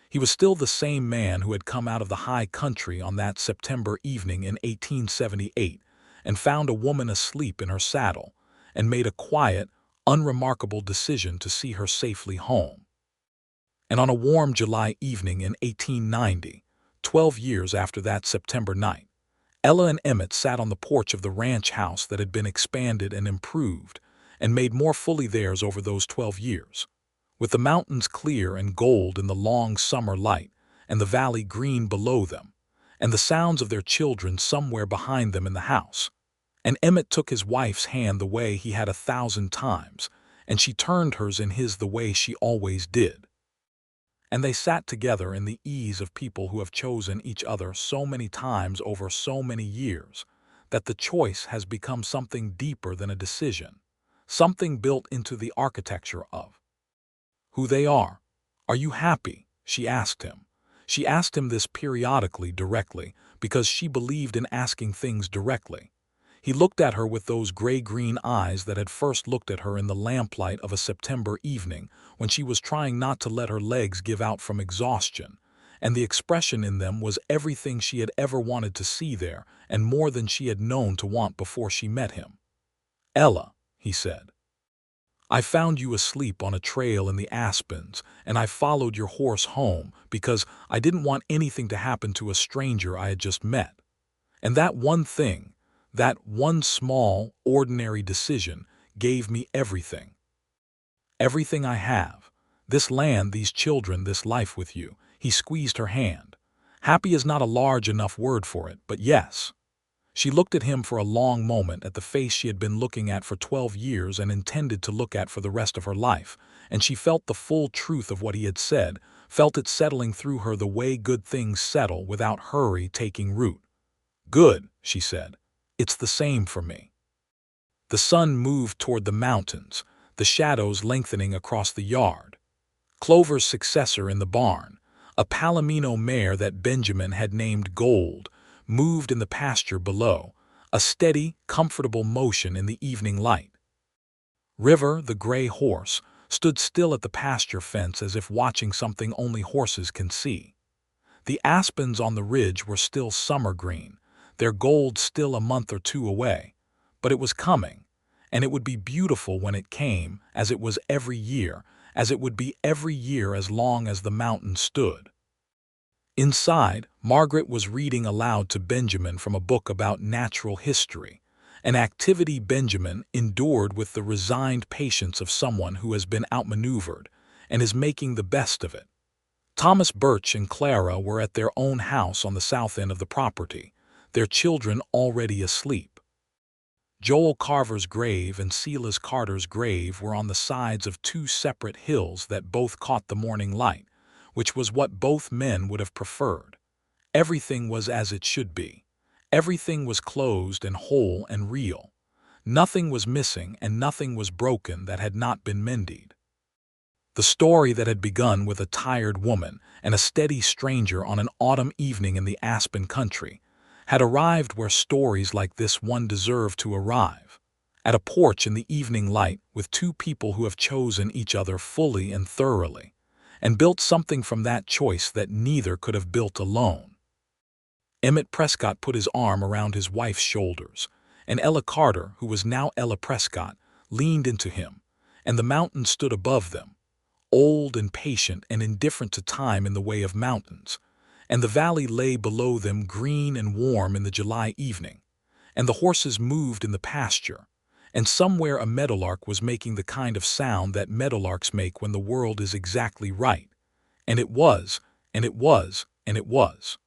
He was still the same man who had come out of the high country on that September evening in 1878 and found a woman asleep in her saddle and made a quiet, unremarkable decision to see her safely home. And on a warm July evening in 1890, 12 years after that September night, Ella and Emmett sat on the porch of the ranch house that had been expanded and improved and made more fully theirs over those 12 years, with the mountains clear and gold in the long summer light and the valley green below them, and the sounds of their children somewhere behind them in the house. And Emmett took his wife's hand the way he had 1,000 times, and she turned hers in his the way she always did. And they sat together in the ease of people who have chosen each other so many times over so many years that the choice has become something deeper than a decision, something built into the architecture of who they are. Are you happy? She asked him. She asked him this periodically, directly, because she believed in asking things directly. He looked at her with those gray-green eyes that had first looked at her in the lamplight of a September evening when she was trying not to let her legs give out from exhaustion, and the expression in them was everything she had ever wanted to see there and more than she had known to want before she met him. Ella, he said, I found you asleep on a trail in the aspens, and I followed your horse home because I didn't want anything to happen to a stranger I had just met. And that one thing, that one small, ordinary decision gave me everything. Everything I have. This land, these children, this life with you. He squeezed her hand. Happy is not a large enough word for it, but yes. She looked at him for a long moment, at the face she had been looking at for 12 years and intended to look at for the rest of her life, and she felt the full truth of what he had said, felt it settling through her the way good things settle without hurry taking root. "Good," she said. "It's the same for me." The sun moved toward the mountains, the shadows lengthening across the yard. Clover's successor in the barn, a Palomino mare that Benjamin had named Gold, moved in the pasture below, a steady, comfortable motion in the evening light. River, the gray horse, stood still at the pasture fence as if watching something only horses can see. The aspens on the ridge were still summer green, their gold still a month or two away, but it was coming, and it would be beautiful when it came, as it was every year, as it would be every year as long as the mountain stood. Inside, Margaret was reading aloud to Benjamin from a book about natural history, an activity Benjamin endured with the resigned patience of someone who has been outmaneuvered and is making the best of it. Thomas Birch and Clara were at their own house on the south end of the property, their children already asleep. Joel Carver's grave and Silas Carter's grave were on the sides of two separate hills that both caught the morning light, which was what both men would have preferred. Everything was as it should be. Everything was closed and whole and real. Nothing was missing and nothing was broken that had not been mended. The story that had begun with a tired woman and a steady stranger on an autumn evening in the Aspen country had arrived where stories like this one deserved to arrive, at a porch in the evening light with two people who have chosen each other fully and thoroughly, and built something from that choice that neither could have built alone. Emmett Prescott put his arm around his wife's shoulders, and Ella Carter, who was now Ella Prescott, leaned into him, and the mountain stood above them, old and patient and indifferent to time in the way of mountains, and the valley lay below them green and warm in the July evening, and the horses moved in the pasture, and somewhere a meadowlark was making the kind of sound that meadowlarks make when the world is exactly right, and it was, and it was, and it was.